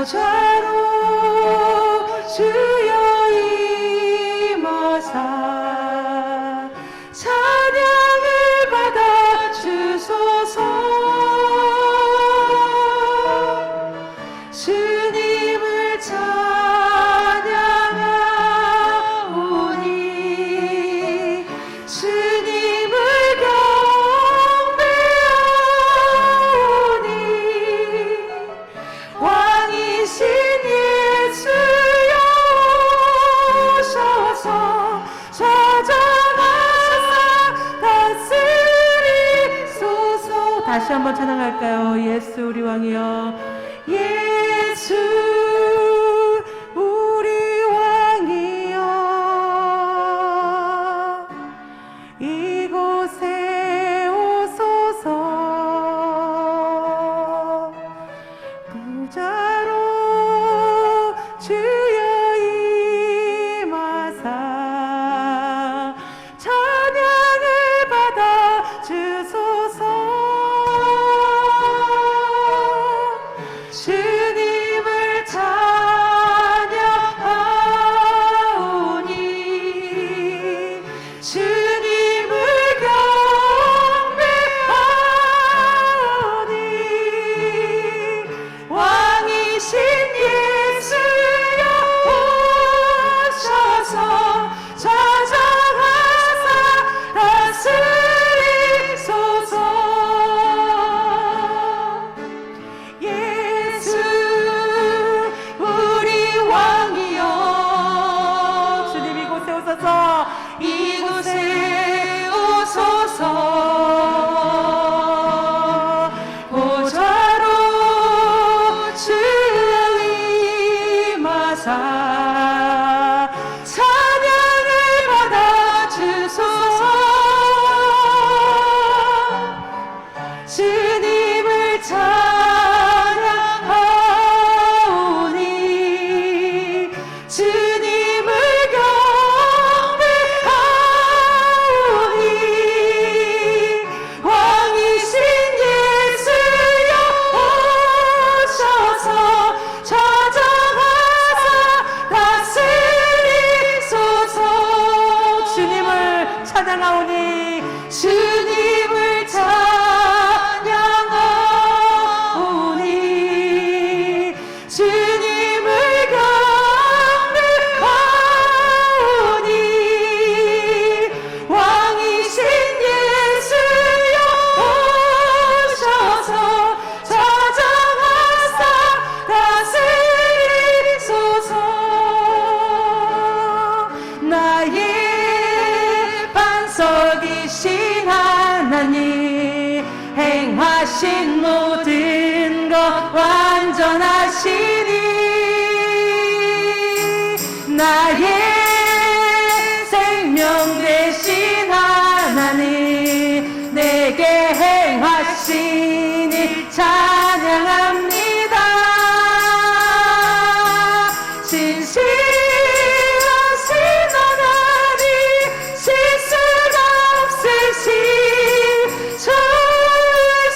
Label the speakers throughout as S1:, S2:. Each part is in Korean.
S1: 보좌로 주여 임하사 찬양을 받아 주소서. 주님을 찬양하오니 주님을 경배하오니 왕이신 예수여 오셔서 찾아가사 다스리소서. 다시 한번 찬양할까요? 예수 우리 왕이여, 예수 우리 왕이여, 이곳에 오소서. 보좌로 주여 임하사 찬양을 받아 주소서. 주님을 찬양하오니 주님을 경배하오니 왕이신 예수여 오셔서 찾아가사 다스리소서. 예수 우리 왕이여, 주님 이곳에 오소서. 이곳에 오소서. 보좌로 주여 임하사 찬양을 받아 주소서. 주님을 찬양하오니 주님을 경배하오니 왕이신 예수여 오셔서 찾아가사 다스리소서. 주님을 찬양하오니 주님을 찬양하오니 주님을 경배하오니 왕이신 예수여 오셔서 찾아가사 다스리소서. 나의 반석이신 하나님, 행하신 모든 것 완전하시니 나의 생명 되신 하나님, 내게 행하시니 찬양합니다. 진실하신 하나님, 실수가 없으신 좋으신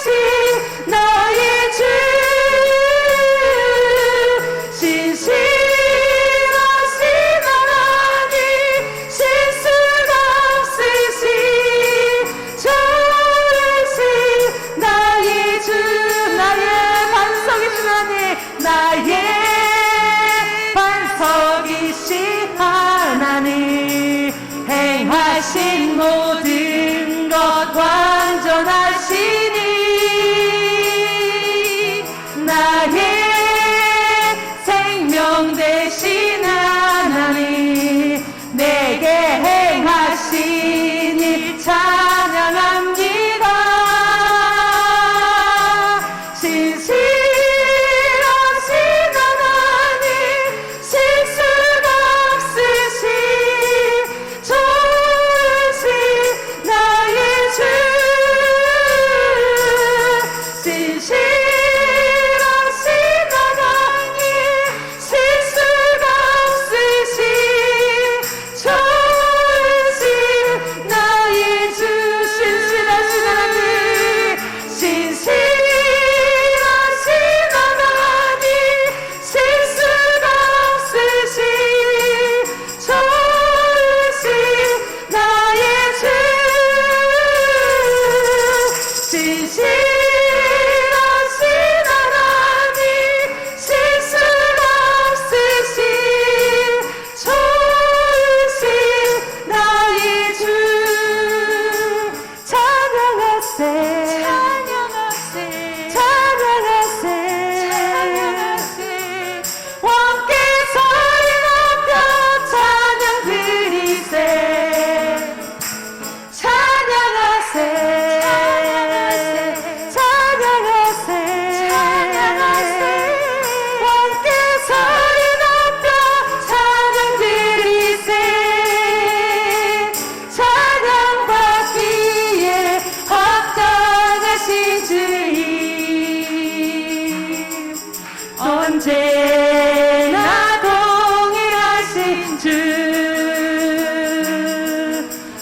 S1: 언제나 동일하신 주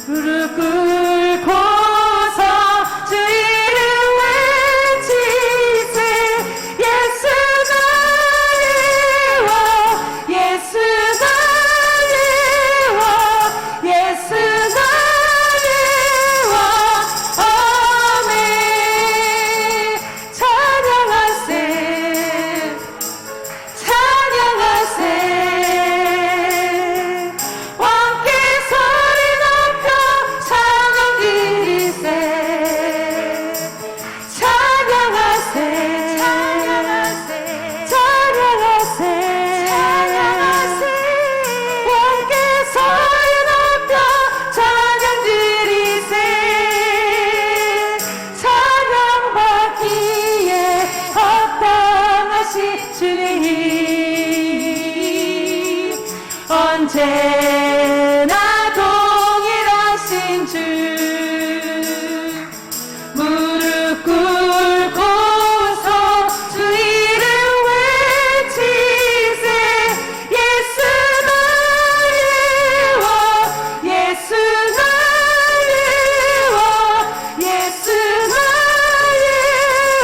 S1: 무릎 꿇고서 주 이름 외치세 예수 나의 왕 예수 나의 왕 예수 나의 왕 아멘 찬양하세 찬양하세 왕께 소리 높여 찬양 드리세 찬양하세 찬양하세 찬양하세 찬양하세 왕께 소리 높여 찬양 드리세 찬양받기에 합당하신 주님 언제나 동일하신 주 무릎 꿇고서 주 이름 외치세 예수 나의 왕 예수 나의 왕 예수 나의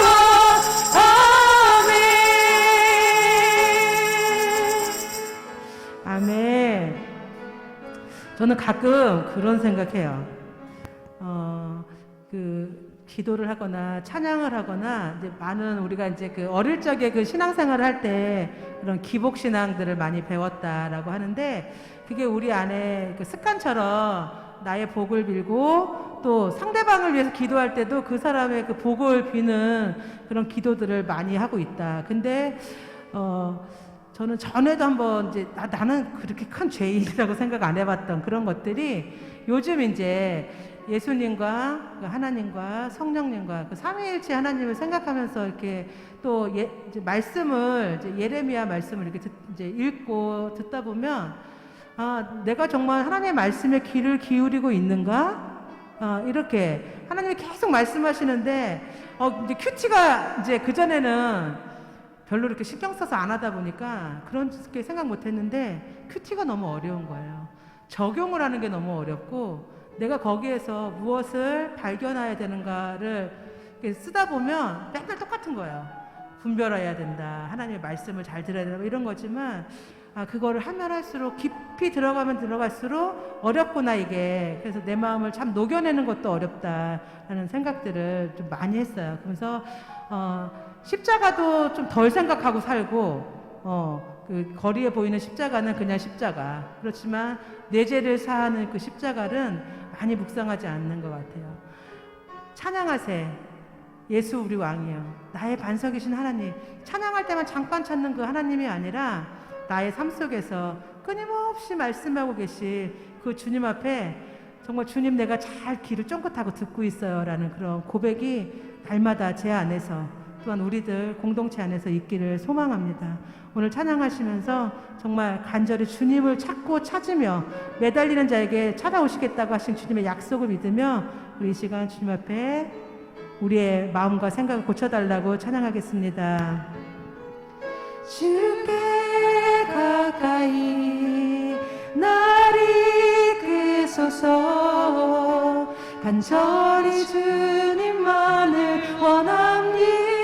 S1: 왕 아멘 아멘. 저는 가끔 그런 생각해요. 기도를 하거나 찬양을 하거나 이제 많은 우리가 이제 그 어릴 적에 그 신앙생활을 할 때 그런 기복 신앙들을 많이 배웠다라고 하는데 그게 우리 안에 그 습관처럼 나의 복을 빌고 또 상대방을 위해서 기도할 때도 그 사람의 그 복을 비는 그런 기도들을 많이 하고 있다. 근데 저는 전에도 한번 이제 나는 그렇게 큰 죄인이라고 생각 안 해봤던 그런 것들이 요즘 이제 예수님과 하나님과 성령님과 그 삼위일체 하나님을 생각하면서 이렇게 또 이제 말씀을 이제 예레미야 말씀을 이렇게 이제 읽고 듣다 보면 내가 정말 하나님의 말씀에 귀를 기울이고 있는가? 이렇게 하나님이 계속 말씀하시는데 이제 큐티가 이제 그 전에는 별로 이렇게 신경 써서 안 하다 보니까 그렇게 생각 못 했는데 큐티가 너무 어려운 거예요. 적용을 하는 게 너무 어렵고 내가 거기에서 무엇을 발견해야 되는가를 쓰다 보면 맨날 똑같은 거예요. 분별해야 된다. 하나님의 말씀을 잘 들어야 된다. 이런 거지만 그거를 하면 할수록 깊이 들어가면 들어갈수록 어렵구나 이게. 그래서 내 마음을 참 녹여내는 것도 어렵다라는 생각들을 좀 많이 했어요. 그래서 십자가도 좀 덜 생각하고 살고 그 거리에 보이는 십자가는 그냥 십자가. 그렇지만 내 죄를 사하는 그 십자가는 많이 묵상하지 않는 것 같아요. 찬양하세 예수 우리 왕이여 나의 반석이신 하나님. 찬양할 때만 잠깐 찾는 그 하나님이 아니라 나의 삶 속에서 끊임없이 말씀하고 계신 그 주님 앞에 정말 주님 내가 잘 귀를 쫑긋하고 듣고 있어요 라는 그런 고백이 날마다 제 안에서 또한 우리들 공동체 안에서 있기를 소망합니다. 오늘 찬양하시면서 정말 간절히 주님을 찾고 찾으며 매달리는 자에게 찾아오시겠다고 하신 주님의 약속을 믿으며 우리 이 시간 주님 앞에 우리의 마음과 생각을 고쳐달라고 찬양하겠습니다. 주께 가까이 날 이끄소서 간절히 주님만을 원합니다.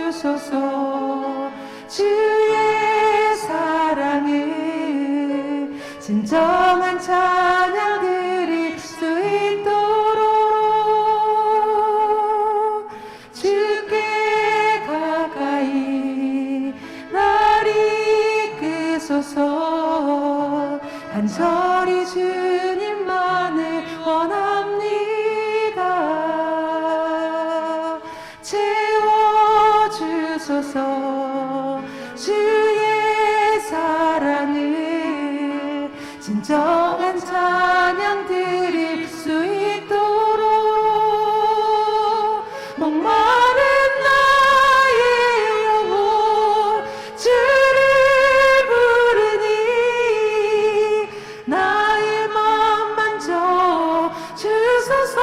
S1: 채워주소서 주의 사랑을 진정한 찬양 드릴 수 있도록 주께 가까이 날 이끄소서 간절히 주님만을 원합니다. 채워주소서 주의 사랑을 진정한 찬양 드릴 수 있도록 목마른 나의 영혼 주를 부르니 나의 맘 만져 주소서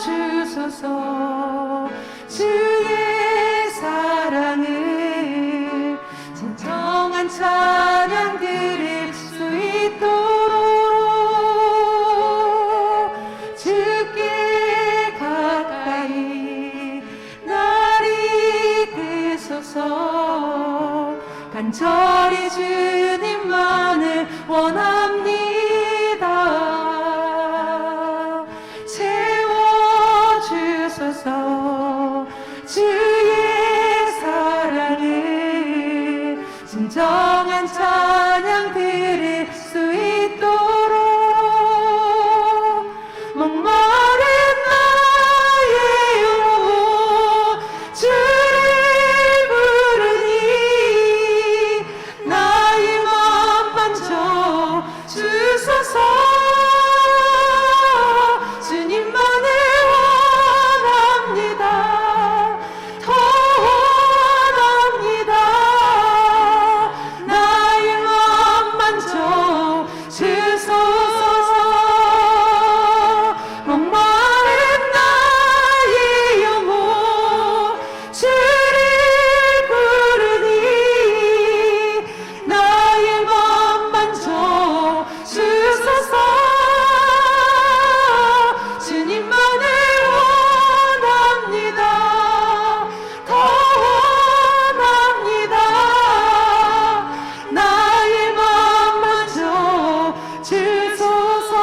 S1: 채워주소서. 주의 사랑을 진정한 찬양 드릴 수 있도록 주께 가까이 날 이끄소서. 간절히 주님만을 원합니다. 채워주소서. 주의 사랑을 진정한 찬양 드릴 수 있도록 목마른 나의 영혼 주를 부르니 나의 맘 만져 주소서. 주님만을 원합니다. 더 원합니다. 나의 맘 만져 주소서. 목마른 나의 영혼 주를 부르니 나의 맘 만져 주소서. 주님만을 원합니다. 더 원합니다. 나의 맘 만져 주소서.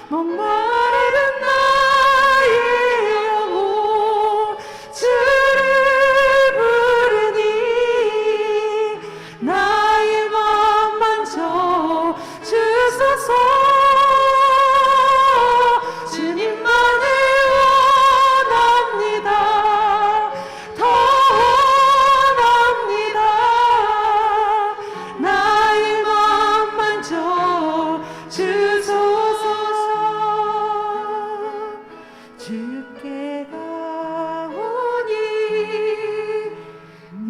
S1: 목마른 나의 영혼 주를 부르니 나의 맘 만져 주소서. 주님만을 원합니다. 더 원합니다. 나의 맘 만져 주소서. 주께 가오니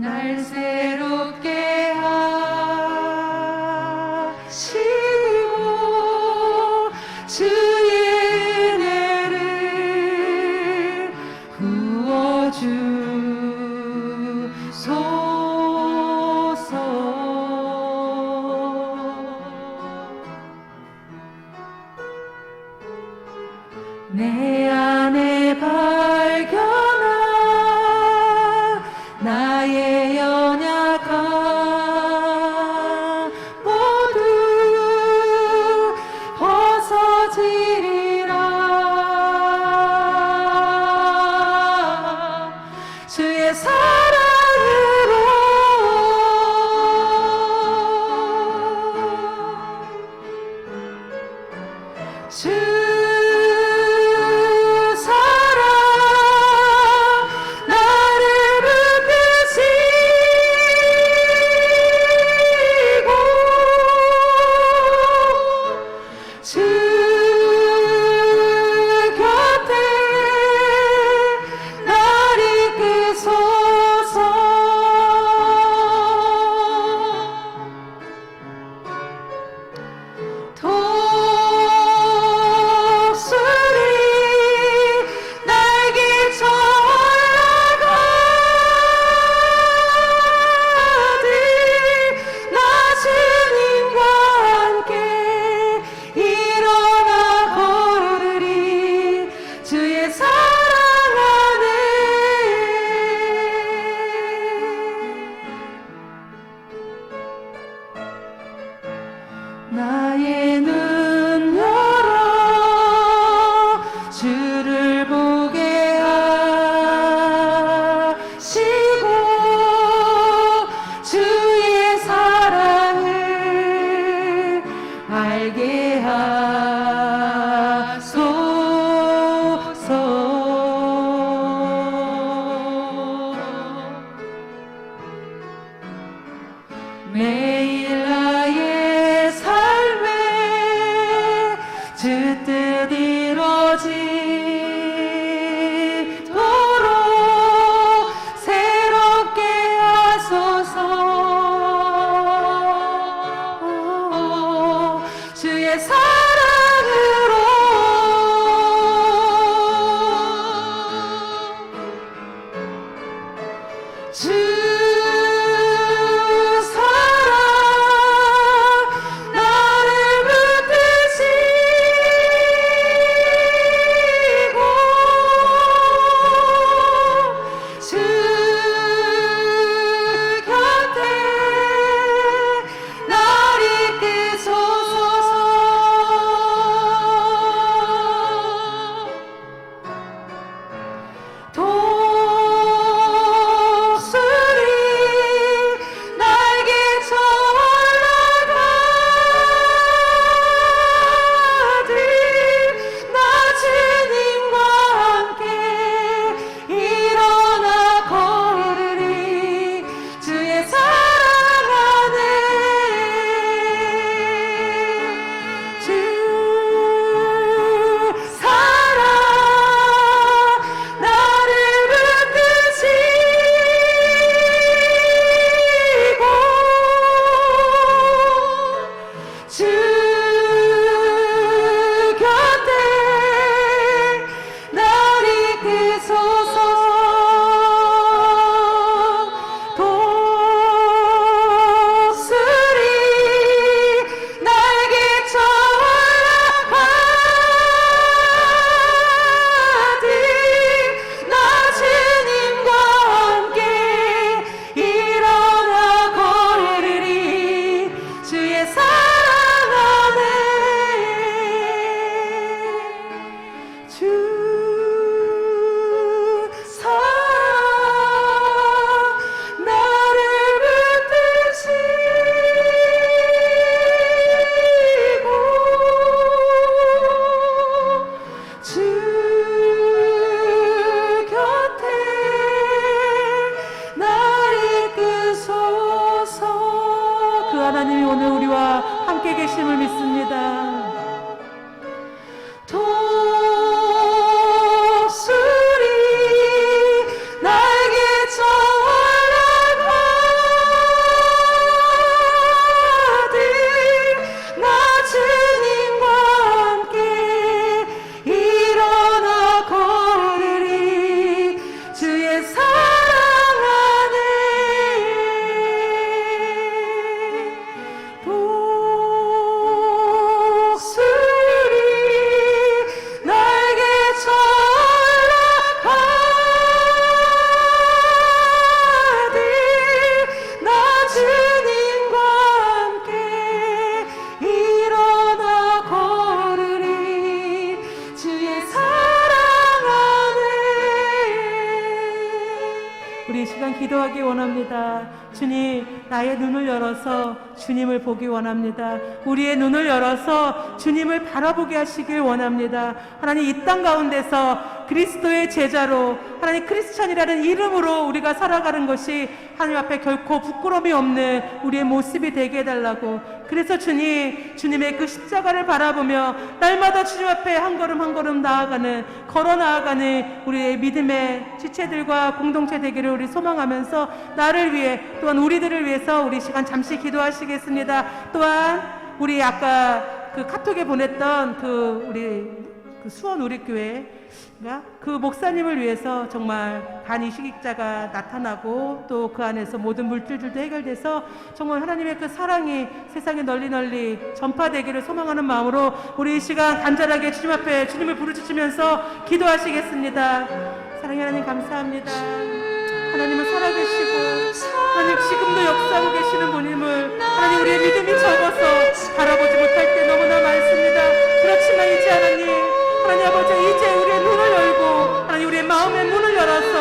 S1: 날 새롭게 하시고 주의 은혜를 부어주소서. 내 안에 발견한 나의 연약함 모두 벗어지리라. 주의 사랑으로 주 사랑 나를 붙드시고 주 곁에 날 이끄소서. 독수리 날개쳐 올라가듯 나 주님과 함께 일어나 걸으리. 주의 사랑 안에 나의 눈 열어 주를 보게 하시고 주의 사랑을 알게 하소서. 매일 나의 삶에 주 뜻 이루어지도록 새롭게 하소서. 주의 사랑을 기도하기 원합니다. 주님, 나의 눈을 열어서 주님을 보기 원합니다. 우리의 눈을 열어서 주님을 바라보게 하시길 원합니다. 하나님, 이 땅 가운데서 그리스도의 제자로, 하나님 크리스찬이라는 이름으로 우리가 살아가는 것이 하나님 앞에 결코 부끄러움이 없는 우리의 모습이 되게 해달라고. 그래서 주님, 주님의 그 십자가를 바라보며 날마다 주님 앞에 한 걸음 한 걸음 나아가는, 걸어 나아가는 우리의 믿음의 지체들과 공동체 되기를 우리 소망하면서 나를 위해, 또한 우리들을 위해서 우리 시간 잠시 기도하시겠습니다. 또한 우리 아까 그 카톡에 보냈던 우리 수원 우리교회가 그 목사님을 위해서 정말 간 이식자가 나타나고 또 그 안에서 모든 물질들도 해결돼서 정말 하나님의 그 사랑이 세상에 널리 전파되기를 소망하는 마음으로 우리 이 시간 간절하게 주님 앞에 주님을 부르짖으면서 기도하시겠습니다. 사랑의 하나님, 감사합니다. 하나님은 살아계시고 하나님 지금도 역사하고 계시는 분임을 하나님, 우리의 믿음이 적어서 바라보지 못할 때 너무나 많습니다. 그렇지만 이제 하나님 아버지, 이제 우리의 눈을 열고 하나님 우리의 마음의 문을 열어서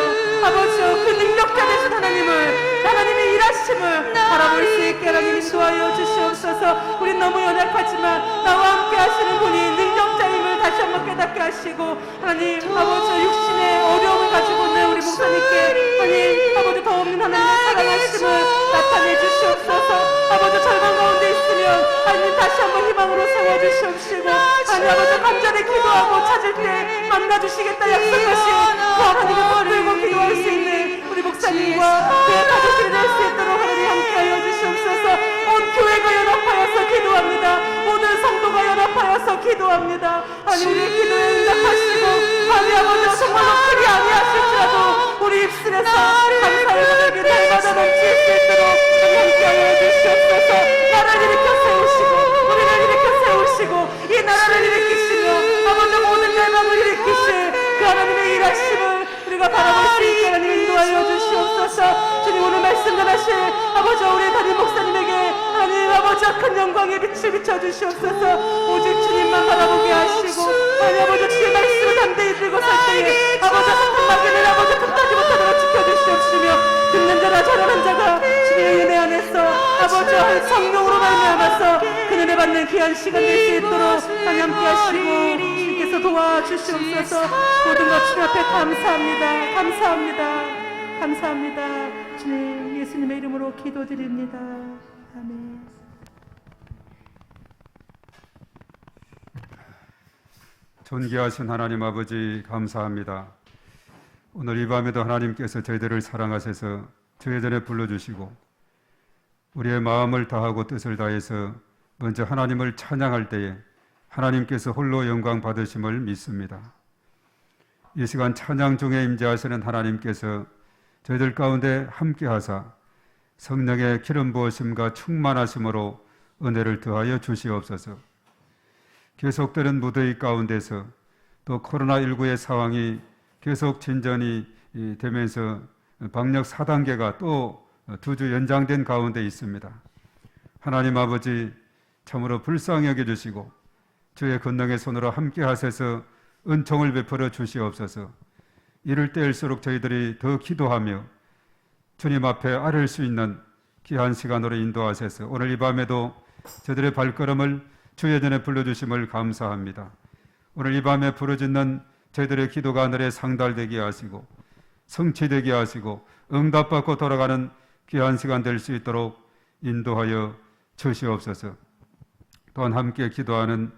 S1: 아버지, 그 능력자 되신 하나님의 일하심을 바라볼 수 있게 하나님 인도하여 주시옵소서. 우린 너무 연약하지만 나와 함께 하시는 분이 능력자임을 다시 한번 깨닫게 하시고, 하나님 아버지, 육신의 어려움을 가지고 있는 우리 목사님께 하나님 아버지 더 없는 하나님의 사랑하심을 나타내 주시옵소서. 아버지, 절망 가운데 있으면 하나님 다시 한번 희망으로 세워주시옵시고, 하나님 아버지 간절히 기도하고 찾을 때 만나주시겠다 약속하신 그 하나님의 붙들고 기도할 수 있는 우리 목사님과 그의 가족들이 될 수 있도록 하나님 함께하여 주시옵소서. 온 교회가 연합하여서 기도합니다. 모든 성도가 연합하여서 기도합니다. 하나님, 우리의 기도에 응답하시고 하나님 아버지, 정말로 그리 아니하실지라도 우리 입술에서 감사의 고백이 날마다 넘칠 수 있도록 함께하여 주시옵소서. 나라를 일으켜 세우시고 우리를 일으켜 세우시고 이 나라를 일으키시며 아버지 모든 열방을 일으키실 그 하나님의 일하심을 우리가 바라볼 수 있게 하나님 인도하여 주시옵소서. 주님, 오늘 말씀 전하실 아버지 우리 담임 목사님에게 하나님 아버지 큰 영광의 빛을 비춰주시옵소서. 오직 주님만 바라보게 하시고 하나님 아버지, 주의 말씀을 담대히 들고 살 때에 아버지 사탄 마귀를 아버지 끝까지 못하도록 지켜주시옵시며, 듣는 자나 전하는 자가 주님의 은혜 안에서 아버지 성령으로 말미암아서 그 은혜 받는 귀한 시간 될 수 있도록 하나님 함께 하시고 주님께서 도와주시옵소서. 모든 것 주님 앞에 감사합니다. 감사합니다. 감사합니다. 주님, 예수님의 이름으로 기도드립니다. 아멘.
S2: 존귀하신 하나님 아버지, 감사합니다. 오늘 이 밤에도 하나님께서 저희들을 사랑하셔서 저희 전에 불러주시고 우리의 마음을 다하고 뜻을 다해서 먼저 하나님을 찬양할 때에 하나님께서 홀로 영광 받으심을 믿습니다. 이 시간 찬양 중에 임재하시는 하나님께서 저희들 가운데 함께하사 성령의 기름 부으심과 충만하심으로 은혜를 더하여 주시옵소서. 계속되는 무더위 가운데서 또 코로나19의 상황이 계속 진전이 되면서 방역 4단계가 또 2주 연장된 가운데 있습니다. 하나님 아버지, 참으로 불쌍히 여겨주시고 주의 권능의 손으로 함께 하셔서 은총을 베풀어 주시옵소서. 이럴 때일수록 저희들이 더 기도하며 주님 앞에 아뢰을 수 있는 귀한 시간으로 인도하셔서 오늘 이 밤에도 저들의 발걸음을 주의 전에 불러주심을 감사합니다. 오늘 이 밤에 부르짖는 저희들의 기도가 하늘에 상달되게 하시고 성취되게 하시고 응답받고 돌아가는 귀한 시간 될 수 있도록 인도하여 주시옵소서. 또한 함께 기도하는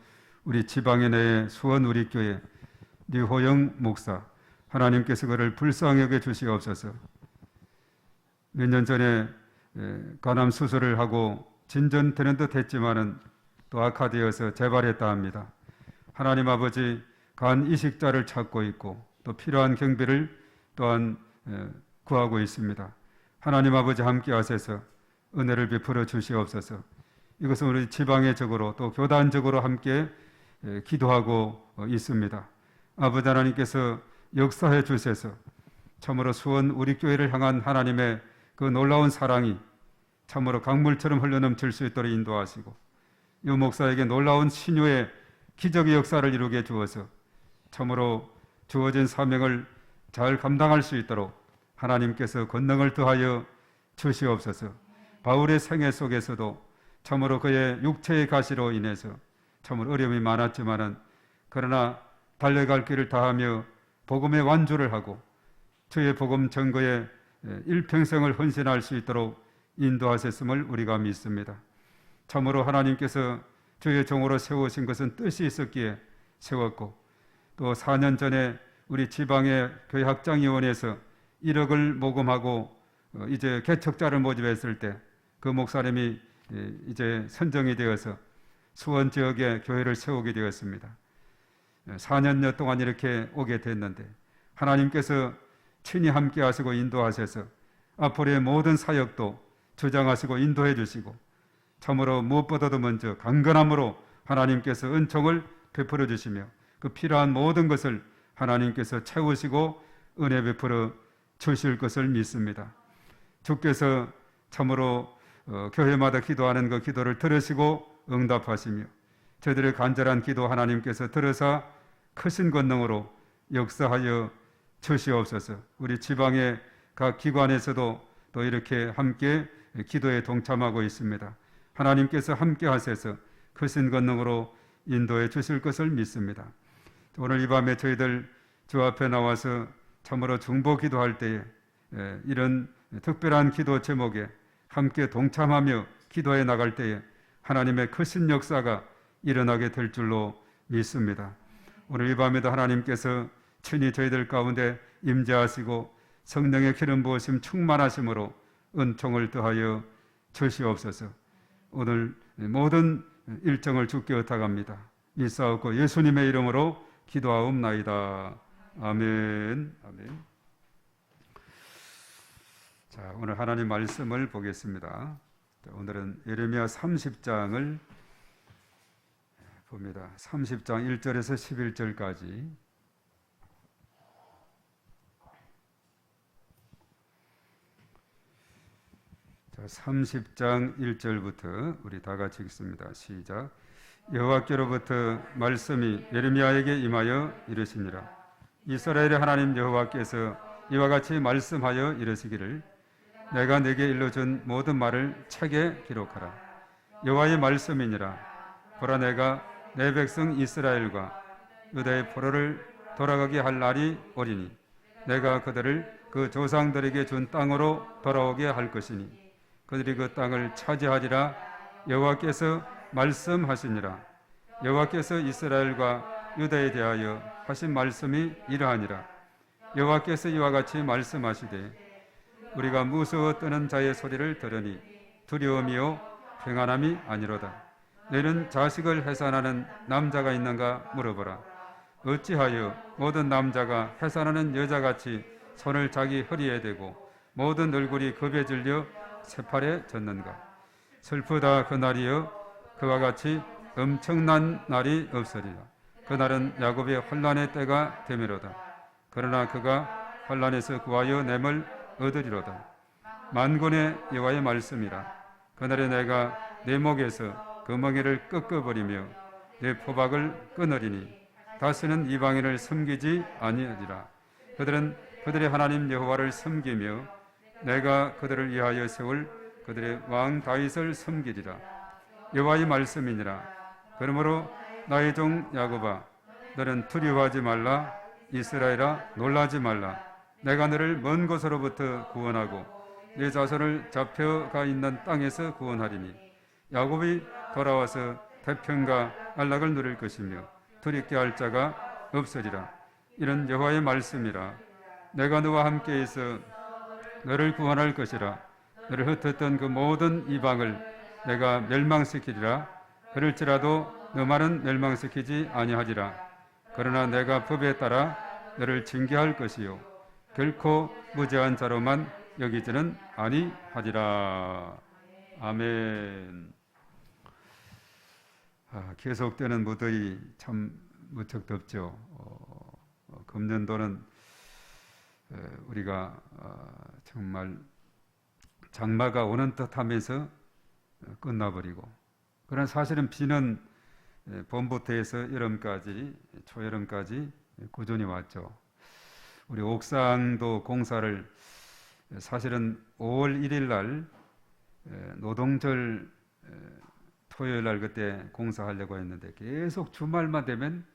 S2: 우리 지방의 내 수원 우리교회 류호영 목사, 하나님께서 그를 불쌍히 여겨 주시옵소서. 몇 년 전에 간암 수술을 하고 진전되는 듯 했지만은 또 악화되어서 재발했다 합니다. 하나님 아버지, 간 이식자를 찾고 있고 또 필요한 경비를 또한 구하고 있습니다. 하나님 아버지 함께 하셔서 은혜를 베풀어 주시옵소서. 이것은 우리 지방의적으로 또 교단적으로 함께 기도하고 있습니다. 아버지 하나님께서 역사해 주셔서 참으로 수원 우리 교회를 향한 하나님의 그 놀라운 사랑이 참으로 강물처럼 흘러넘칠 수 있도록 인도하시고 이 목사에게 놀라운 신유의 기적의 역사를 이루게 주어서 참으로 주어진 사명을 잘 감당할 수 있도록 하나님께서 권능을 더하여 주시옵소서. 바울의 생애 속에서도 참으로 그의 육체의 가시로 인해서 참으로 어려움이 많았지만은 그러나 달려갈 길을 다하며 복음의 완주를 하고 주의 복음 증거에 일평생을 헌신할 수 있도록 인도하셨음을 우리가 믿습니다. 참으로 하나님께서 주의 종으로 세우신 것은 뜻이 있었기에 세웠고, 또 4년 전에 우리 지방의 교회 학장위원회에서 1억을 모금하고 이제 개척자를 모집했을 때 그 목사님이 이제 선정이 되어서 수원 지역에 교회를 세우게 되었습니다. 4년여 동안 이렇게 오게 됐는데 하나님께서 친히 함께 하시고 인도하셔서 앞으로의 모든 사역도 주장하시고 인도해 주시고, 참으로 무엇보다도 먼저 강건함으로 하나님께서 은총을 베풀어 주시며 그 필요한 모든 것을 하나님께서 채우시고 은혜 베풀어 주실 것을 믿습니다. 주께서 참으로 교회마다 기도하는 그 기도를 들으시고 응답하시며 저희들의 간절한 기도 하나님께서 들으사 크신 권능으로 역사하여 주시옵소서. 우리 지방의 각 기관에서도 또 이렇게 함께 기도에 동참하고 있습니다. 하나님께서 함께 하셔서 크신 권능으로 인도해 주실 것을 믿습니다. 오늘 이 밤에 저희들 주 앞에 나와서 참으로 중보 기도할 때에 이런 특별한 기도 제목에 함께 동참하며 기도해 나갈 때에 하나님의 크신 역사가 일어나게 될 줄로 믿습니다. 오늘 이 밤에도 하나님께서 친히 저희들 가운데 임재하시고 성령의 기름 부으심 충만하심으로 은총을 더하여 주시옵소서. 오늘 모든 일정을 주께 의탁합니다. 믿사옵고 예수님의 이름으로 기도하옵나이다. 아멘. 아멘. 자, 오늘 하나님 말씀을 보겠습니다. 오늘은 예레미야 30장을 봅니다. 30장 1절에서 11절까지. 자, 30장 1절부터 우리 다 같이 읽습니다. 시작. 여호와께로부터 말씀이 예레미야에게 임하여 이르시니라. 이스라엘의 하나님 여호와께서 이와 같이 말씀하여 이르시기를, 내가 내게 일러준 모든 말을 책에 기록하라. 여호와의 말씀이니라. 보라, 내가 내 백성 이스라엘과 유다의 포로를 돌아가게 할 날이 오리니 내가 그들을 그 조상들에게 준 땅으로 돌아오게 할 것이니 그들이 그 땅을 차지하리라. 여호와께서 말씀하시니라. 여호와께서 이스라엘과 유다에 대하여 하신 말씀이 이러하니라. 여호와께서 이와 같이 말씀하시되, 우리가 무서워 떠는 자의 소리를 들으니 두려움이요 평안함이 아니로다. 너는 자식을 해산하는 남자가 있는가 물어보라. 어찌하여 모든 남자가 해산하는 여자같이 손을 자기 허리에 대고 모든 얼굴이 겁에 질려 새팔에 젖는가. 슬프다 그 날이여, 그와 같이 엄청난 날이 없으리라. 그날은 야곱의 환난의 때가 되미로다. 그러나 그가 환난에서 구하여 냄을 얻으리로다. 만군의 여호와의 말씀이라. 그날에 내가 내 목에서 그 멍에를 꺾어버리며 내 포박을 끊으리니 다시는 이방인을 섬기지 아니하리라. 그들은 그들의 하나님 여호와를 섬기며 내가 그들을 위하여 세울 그들의 왕 다윗을 섬기리라. 여호와의 말씀이니라. 그러므로 나의 종 야곱아, 너는 두려워하지 말라. 이스라엘아, 놀라지 말라. 내가 너를 먼 곳으로부터 구원하고 네 자손을 잡혀가 있는 땅에서 구원하리니 야곱이 돌아와서 태평과 안락을 누릴 것이며 두렵게 할 자가 없으리라. 이런 여호와의 말씀이라. 내가 너와 함께 있어 너를 구원할 것이라. 너를 흩었던 그 모든 이방을 내가 멸망시키리라. 그럴지라도 너만은 멸망시키지 아니하리라. 그러나 내가 법에 따라 너를 징계할 것이요 결코 무죄한 자로만 여기지는 아니하리라. 아멘. 계속되는 무더위 참 무척 덥죠. 금년도는 우리가 정말 장마가 오는 듯하면서 끝나버리고, 그러나 사실은 비는 봄부터 해서 여름까지, 초여름까지 꾸준히 왔죠. 우리 옥상도 공사를 사실은 5월 1일 날 노동절 토요일 날 그때 공사하려고 했는데 계속 주말만 되면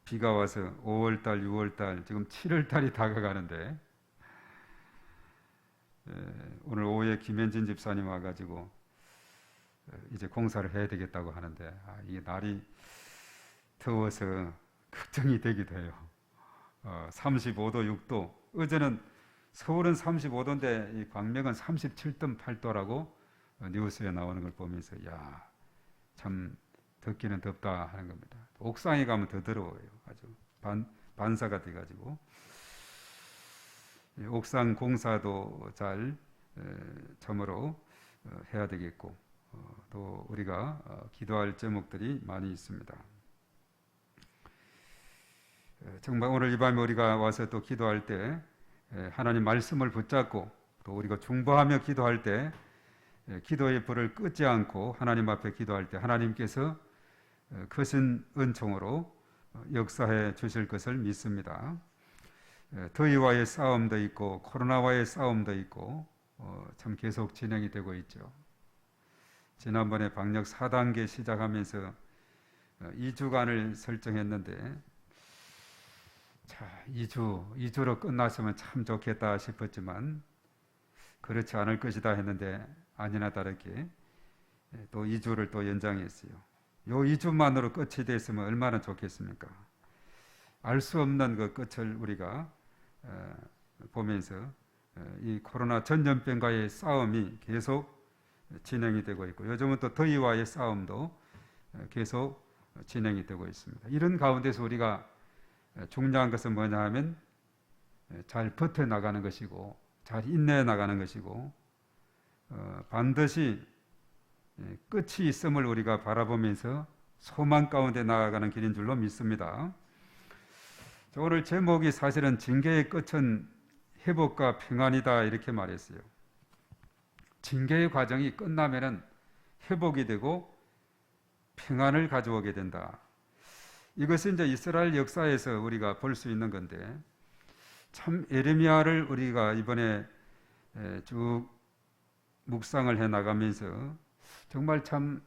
S2: 비가 와서 5월 달, 6월 달, 지금 7월 달이 다가가는데 오늘 오후에 김현진 집사님 와가지고 이제 공사를 해야 되겠다고 하는데 이게 날이 더워서 걱정이 되기도 해요. 35도, 6도. 어제는 서울은 35도인데 이 광명은 37.8도라고 뉴스에 나오는 걸 보면서 참 덥기는 덥다 하는 겁니다. 옥상에 가면 더 더러워요. 아주 반사가 돼가지고 옥상 공사도 잘 참으로 해야 되겠고 또 우리가 기도할 제목들이 많이 있습니다. 정말 오늘 이 밤에 우리가 와서 또 기도할 때 하나님 말씀을 붙잡고 또 우리가 중보하며 기도할 때 기도의 불을 끄지 않고 하나님 앞에 기도할 때 하나님께서 크신 은총으로 역사해 주실 것을 믿습니다. 더위와의 싸움도 있고 코로나와의 싸움도 있고 참 계속 진행이 되고 있죠. 지난번에 방역 4단계 시작하면서 2주간을 설정했는데 2주로 끝났으면 참 좋겠다 싶었지만 그렇지 않을 것이다 했는데 아니나 다르게 또 2주를 또 연장했어요. 요 2주만으로 끝이 됐으면 얼마나 좋겠습니까? 알 수 없는 그 끝을 우리가 보면서 이 코로나 전염병과의 싸움이 계속 진행이 되고 있고 요즘은 또 더위와의 싸움도 계속 진행이 되고 있습니다. 이런 가운데서 우리가 중요한 것은 뭐냐 하면 잘 버텨나가는 것이고 잘 인내해 나가는 것이고 반드시 끝이 있음을 우리가 바라보면서 소망 가운데 나아가는 길인 줄로 믿습니다. 오늘 제목이 사실은 징계의 끝은 회복과 평안이다 이렇게 말했어요. 징계의 과정이 끝나면은 회복이 되고 평안을 가져오게 된다. 이것은 이제 이스라엘 역사에서 우리가 볼 수 있는 건데 참 예레미야를 우리가 이번에 쭉 묵상을 해 나가면서 정말 참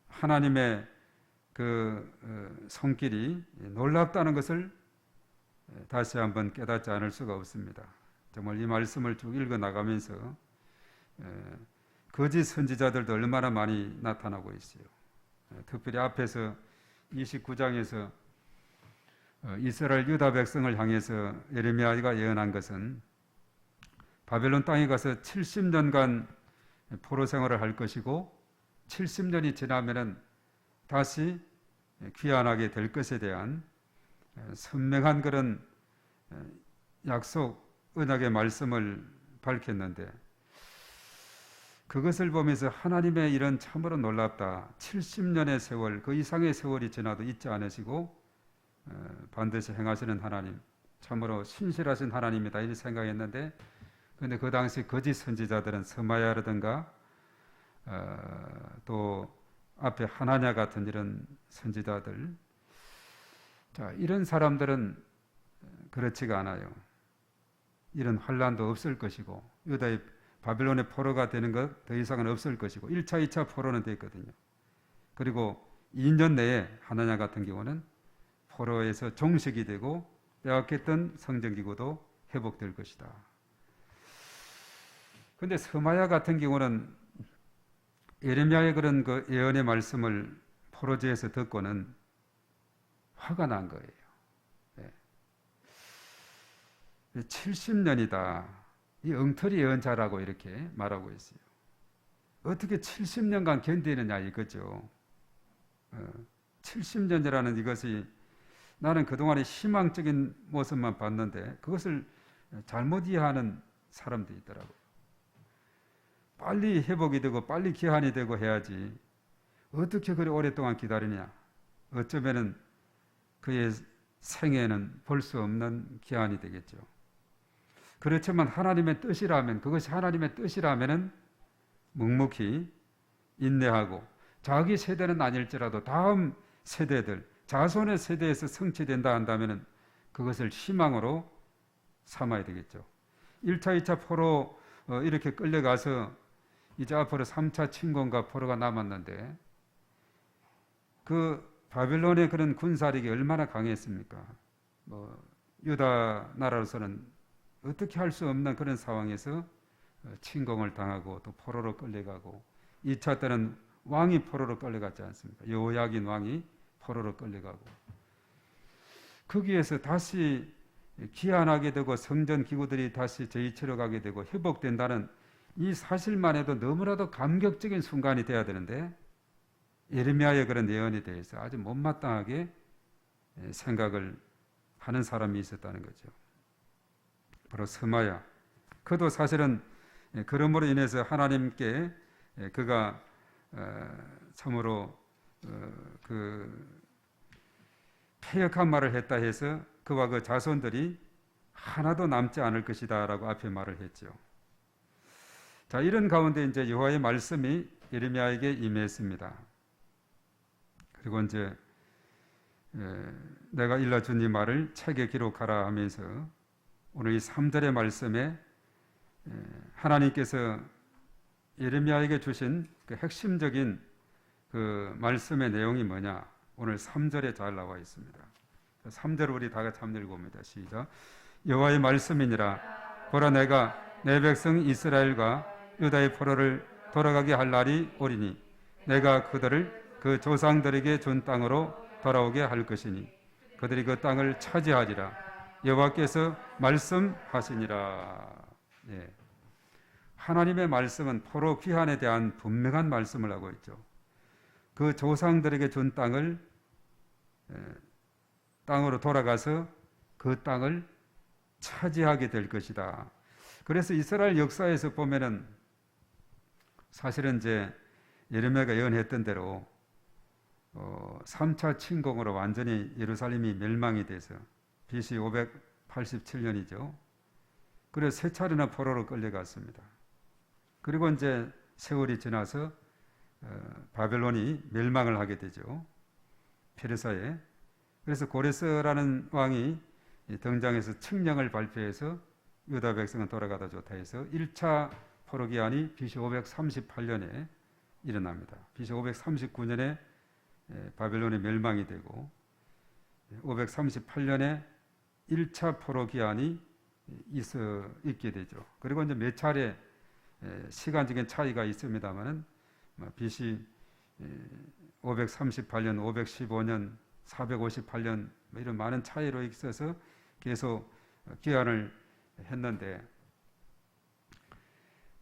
S2: 하나님의 그 손길이 놀랍다는 것을 다시 한번 깨닫지 않을 수가 없습니다. 정말 이 말씀을 쭉 읽어 나가면서 거짓 선지자들도 얼마나 많이 나타나고 있어요. 특별히 앞에서 29장에서 이스라엘 유다 백성을 향해서 예레미야가 예언한 것은 바벨론 땅에 가서 70년간 포로 생활을 할 것이고 70년이 지나면은 다시 귀환하게 될 것에 대한 선명한 그런 약속 언약의 말씀을 밝혔는데 그것을 보면서 하나님의 이런 참으로 놀랍다. 70년의 세월, 그 이상의 세월이 지나도 잊지 않으시고 반드시 행하시는 하나님, 참으로 신실하신 하나님이다 이렇게 생각했는데 그런데 그 당시 거짓 선지자들은 스마야라든가 또 앞에 하나냐 같은 이런 선지자들 이런 사람들은 그렇지가 않아요. 이런 환란도 없을 것이고 유다의 바벨론의 포로가 되는 것 더 이상은 없을 것이고 1차, 2차 포로는 됐거든요. 그리고 2년 내에 하나냐 같은 경우는 포로에서 종식이 되고 빼앗겼던 성전기구도 회복될 것이다. 그런데 스마야 같은 경우는 예레미야의 그런 그 예언의 말씀을 포로지에서 듣고는 화가 난 거예요. 70년이다. 이 엉터리 예언자라고 이렇게 말하고 있어요. 어떻게 70년간 견디느냐 이거죠. 70년이라는 이것이 나는 그동안의 희망적인 모습만 봤는데 그것을 잘못 이해하는 사람도 있더라고요. 빨리 회복이 되고 빨리 기한이 되고 해야지 어떻게 그리 오랫동안 기다리냐. 어쩌면은 그의 생애는 볼 수 없는 기한이 되겠죠. 그렇지만 하나님의 뜻이라면 그것이 하나님의 뜻이라면은 묵묵히 인내하고 자기 세대는 아닐지라도 다음 세대들 자손의 세대에서 성취된다 한다면은 그것을 희망으로 삼아야 되겠죠. 1차, 2차 포로 이렇게 끌려가서 이제 앞으로 3차 침공과 포로가 남았는데 그 바벨론의 그런 군사력이 얼마나 강했습니까? 유다 나라로서는 어떻게 할 수 없는 그런 상황에서 침공을 당하고 또 포로로 끌려가고 2차 때는 왕이 포로로 끌려갔지 않습니까? 여호야긴 왕이 포로로 끌려가고 거기에서 다시 귀환하게 되고 성전 기구들이 다시 재이치러 가게 되고 회복된다는 이 사실만 해도 너무나도 감격적인 순간이 돼야 되는데 예레미야의 그런 예언에 대해서 아주 못마땅하게 생각을 하는 사람이 있었다는 거죠. 바로 스마야. 그도 사실은 그러므로 인해서 하나님께 그가 참으로 그 패역한 말을 했다 해서 그와 그 자손들이 하나도 남지 않을 것이다라고 앞에 말을 했죠. 자, 이런 가운데 이제 여호와의 말씀이 예레미야에게 임했습니다. 그리고 이제 내가 일러준 이 말을 책에 기록하라 하면서 오늘 이 3절의 말씀에 하나님께서 예레미야에게 주신 그 핵심적인 그 말씀의 내용이 뭐냐? 오늘 3절에 잘 나와 있습니다. 3절 우리 다 같이 한번 읽어봅니다. 시작. 여호와의 말씀이니라. 보라, 내가 내 백성 이스라엘과 유다의 포로를 돌아가게 할 날이 오리니 내가 그들을 그 조상들에게 준 땅으로 돌아오게 할 것이니 그들이 그 땅을 차지하리라. 여호와께서 말씀하시니라. 예. 하나님의 말씀은 포로 귀환에 대한 분명한 말씀을 하고 있죠. 그 조상들에게 준 땅을 땅으로 돌아가서 그 땅을 차지하게 될 것이다. 그래서 이스라엘 역사에서 보면은 사실은 이제 예레미야가 예언했던 대로 3차 침공으로 완전히 예루살렘이 멸망이 돼서 BC 587년이죠. 그래서 세 차례나 포로로 끌려갔습니다. 그리고 이제 세월이 지나서 바벨론이 멸망을 하게 되죠. 페르사에. 그래서 고레스라는 왕이 등장해서 칙령을 발표해서 유다 백성은 돌아가다 좋다 해서 1차 포로 기한이 BC 538년에 일어납니다. BC 539년에 바벨론이 멸망이 되고 538년에 1차 포로 기한이 있게 되죠. 그리고 이제 몇 차례 시간적인 차이가 있습니다만은 BC 538년, 515년, 458년 이런 많은 차이로 있어서 계속 기한을 했는데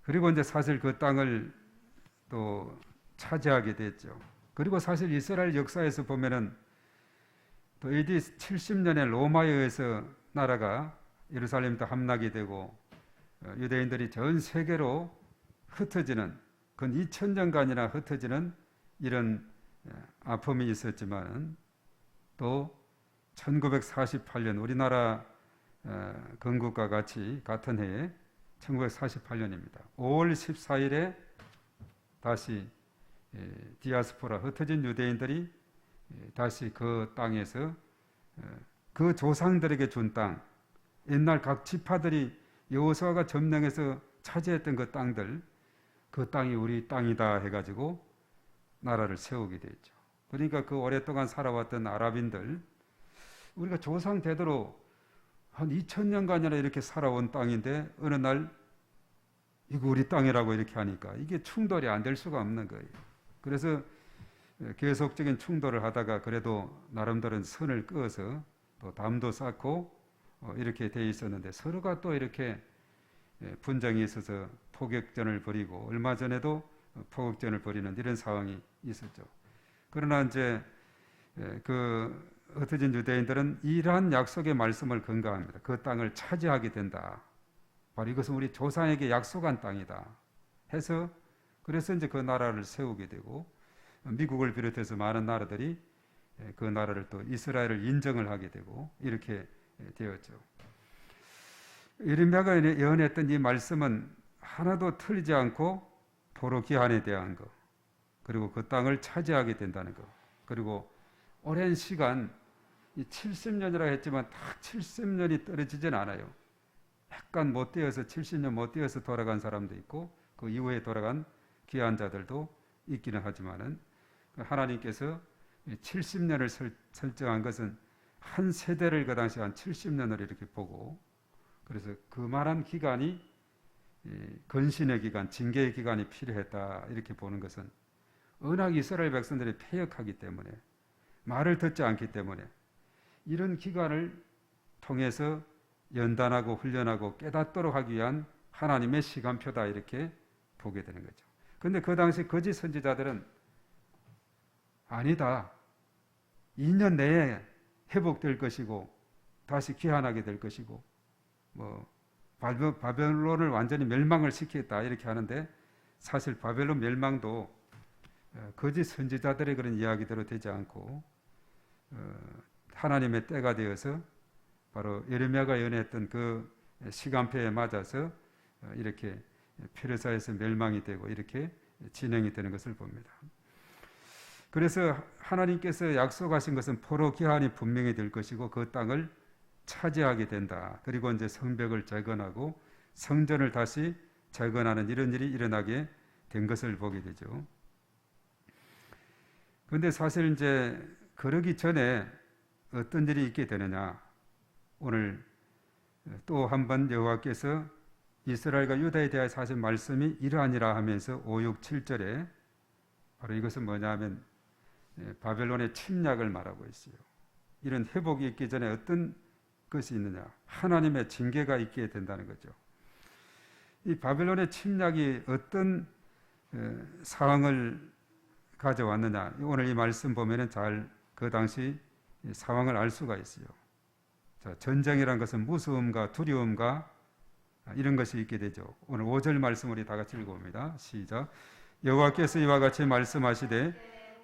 S2: 그리고 이제 사실 그 땅을 또 차지하게 됐죠. 그리고 사실 이스라엘 역사에서 보면은 또 AD 70년에 로마에 의해서 나라가 예루살렘도 함락이 되고 유대인들이 전 세계로 흩어지는 근 2000년간이나 흩어지는 이런 아픔이 있었지만 또 1948년 우리나라 건국과 같은 해에 1948년입니다. 5월 14일에 다시 디아스포라 흩어진 유대인들이 다시 그 땅에서 그 조상들에게 준 땅, 옛날 각 지파들이 여호수아가 점령해서 차지했던 그 땅들, 그 땅이 우리 땅이다 해가지고 나라를 세우게 됐죠. 그러니까 그 오랫동안 살아왔던 아랍인들, 우리가 조상 대대로 한 2000년간이나 이렇게 살아온 땅인데 어느 날 이거 우리 땅이라고 이렇게 하니까 이게 충돌이 안 될 수가 없는 거예요. 그래서 계속적인 충돌을 하다가 그래도 나름대로 선을 그어서 또 담도 쌓고 이렇게 돼 있었는데 서로가 또 이렇게 분쟁이 있어서 포격전을 벌이고 얼마 전에도 포격전을 벌이는 이런 상황이 있었죠. 그러나 이제 그 흩어진 유대인들은 이러한 약속의 말씀을 근거합니다. 그 땅을 차지하게 된다. 바로 이것은 우리 조상에게 약속한 땅이다. 해서 그래서 이제 그 나라를 세우게 되고 미국을 비롯해서 많은 나라들이 그 나라를 또 이스라엘을 인정을 하게 되고 이렇게 되었죠. 예레미야가 예언했던 이 말씀은 하나도 틀리지 않고 포로 기한에 대한 것, 그리고 그 땅을 차지하게 된다는 것, 그리고 오랜 시간 이 70년이라 했지만 딱 70년이 떨어지진 않아요. 약간 못 뛰어서 70년 못 뛰어서 돌아간 사람도 있고 그 이후에 돌아간 귀한 자들도 있기는 하지만은 하나님께서 70년을 설정한 것은 한 세대를 그 당시 한 70년을 이렇게 보고 그래서 그만한 기간이 건신의 기간, 징계의 기간이 필요했다 이렇게 보는 것은 워낙 이스라엘 백성들이 패역하기 때문에 말을 듣지 않기 때문에 이런 기간을 통해서 연단하고 훈련하고 깨닫도록 하기 위한 하나님의 시간표다 이렇게 보게 되는 거죠. 그런데 그 당시 거짓 선지자들은 아니다. 2년 내에 회복될 것이고 다시 귀환하게 될 것이고 뭐 바벨론을 완전히 멸망을 시키겠다 이렇게 하는데 사실 바벨론 멸망도 거짓 선지자들의 그런 이야기대로 되지 않고 하나님의 때가 되어서 바로 예레미야가 예언했던 그 시간표에 맞아서 이렇게 페르사에서 멸망이 되고 이렇게 진행이 되는 것을 봅니다. 그래서 하나님께서 약속하신 것은 포로 기한이 분명히 될 것이고 그 땅을 차지하게 된다. 그리고 이제 성벽을 재건하고 성전을 다시 재건하는 이런 일이 일어나게 된 것을 보게 되죠. 그런데 사실 이제 그러기 전에 어떤 일이 있게 되느냐? 오늘 또 한 번 여호와께서 이스라엘과 유다에 대하여 하신 말씀이 이러하니라 하면서 5, 6, 7절에 바로 이것은 뭐냐 하면 바벨론의 침략을 말하고 있어요. 이런 회복이 있기 전에 어떤 것이 있느냐? 하나님의 징계가 있게 된다는 거죠. 이 바벨론의 침략이 어떤 상황을 가져왔느냐? 오늘 이 말씀 보면은 잘 그 당시 상황을 알 수가 있어요. 자, 전쟁이란 것은 무서움과 두려움과 이런 것이 있게 되죠. 오늘 5절 말씀 우리 다 같이 읽어봅니다. 시작. 여호와께서 이와 같이 말씀하시되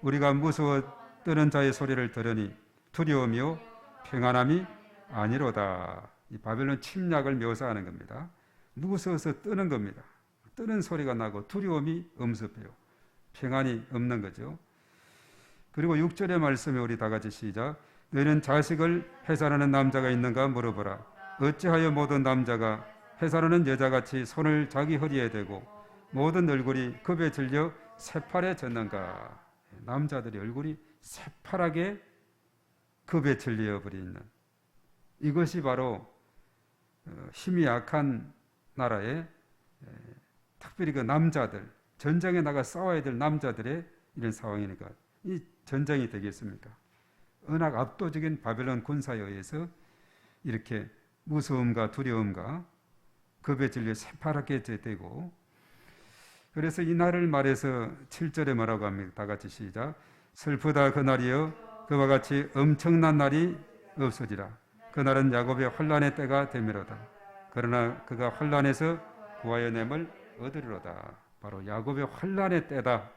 S2: 우리가 무서워 떠는 자의 소리를 들으니 두려움이요 평안함이 아니로다. 이 바벨론 침략을 묘사하는 겁니다. 무서워서 뜨는 겁니다. 뜨는 소리가 나고 두려움이 엄습해요. 평안이 없는 거죠. 그리고 6절의 말씀에 우리 다 같이 시작. 너희는 자식을 해산하는 남자가 있는가 물어보라. 어찌하여 모든 남자가 해산하는 여자같이 손을 자기 허리에 대고 모든 얼굴이 겁에 질려 새파래 졌는가. 남자들의 얼굴이 새파랗게 겁에 질려 버리는 이것이 바로 힘이 약한 나라의 특별히 그 남자들 전쟁에 나가 싸워야 될 남자들의 이런 상황이니까 이 전쟁이 되겠습니까? 워낙 압도적인 바벨론 군사에 의해서 이렇게 무서움과 두려움과 겁에 질려 새파랗게 되고 그래서 이 날을 말해서 7절에 뭐라고 합니까? 다 같이 시작. 슬프다 그날이여 그와 같이 엄청난 날이 없어지라. 그날은 야곱의 환난의 때가 되미로다. 그러나 그가 환난에서 구하여 냄을 얻으리로다. 바로 야곱의 환난의 때다.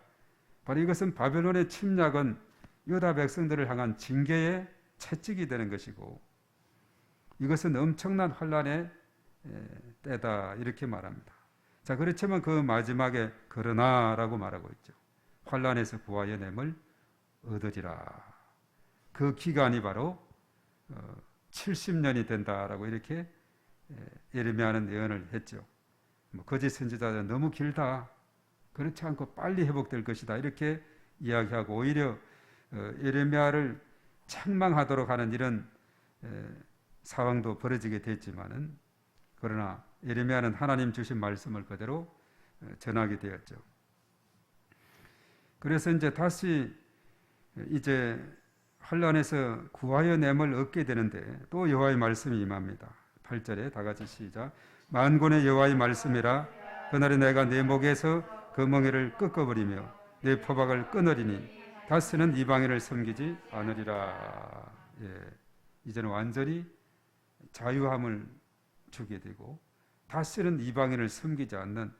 S2: 바로 이것은 바벨론의 침략은 유다 백성들을 향한 징계의 채찍이 되는 것이고 이것은 엄청난 환난의 때다 이렇게 말합니다. 자, 그렇지만 그 마지막에 그러나라고 말하고 있죠. 환난에서 구하여 냄을 얻으리라. 그 기간이 바로 70년이 된다라고 이렇게 예레미야는 예언을 했죠. 거짓 선지자들은 너무 길다. 그렇지 않고 빨리 회복될 것이다. 이렇게 이야기하고 오히려 예레미야를 책망하도록 하는 이런 상황도 벌어지게 됐지만은 그러나 예레미야는 하나님 주신 말씀을 그대로 전하게 되었죠. 그래서 이제 다시 이제 환난에서 구하여 냄을 얻게 되는데 또 여호와의 말씀이 임합니다. 8절에 다 같이 시작. 만군의 여호와의 말씀이라 그날에 내가 내 목에서 그 멍에를 꺾어버리며 내 포박을 끊으리니 다시는 이방인을 섬기지 않으리라. 예, 이제는 완전히 자유함을 주게 되고 다시는 이방인을 섬기지 않는.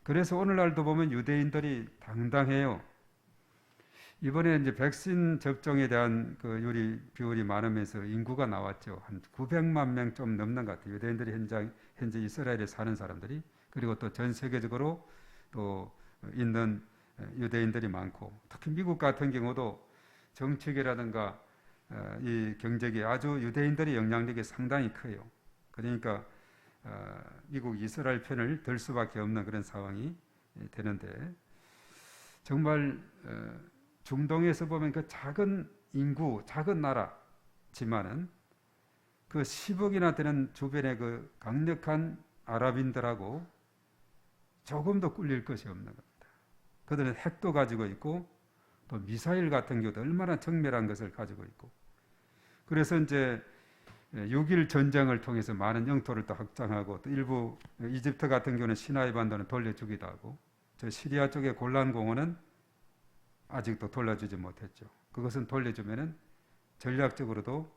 S2: 그래서 오늘날도 보면 유대인들이 당당해요. 이번에 이제 백신 접종에 대한 그 비율이 많으면서 인구가 나왔죠. 한 900만 명 좀 넘는 것 같아요. 유대인들이 현재 이스라엘에 사는 사람들이. 그리고 또 전 세계적으로 또 있는 유대인들이 많고 특히 미국 같은 경우도 정책이라든가 이 경제계 아주 유대인들의 영향력이 상당히 커요. 그러니까 미국 이스라엘 편을 들 수밖에 없는 그런 상황이 되는데, 정말 중동에서 보면 그 작은 인구, 작은 나라지만은 그 10억이나 되는 주변의 그 강력한 아랍인들하고 조금도 꿀릴 것이 없는 겁니다. 그들은 핵도 가지고 있고 또 미사일 같은 경우도 얼마나 정밀한 것을 가지고 있고, 그래서 이제 6.1 전쟁을 통해서 많은 영토를 또 확장하고, 또 일부 이집트 같은 경우는 시나이 반도는 돌려주기도 하고, 저 시리아 쪽의 골란 공원은 아직도 돌려주지 못했죠. 그것은 돌려주면은 전략적으로도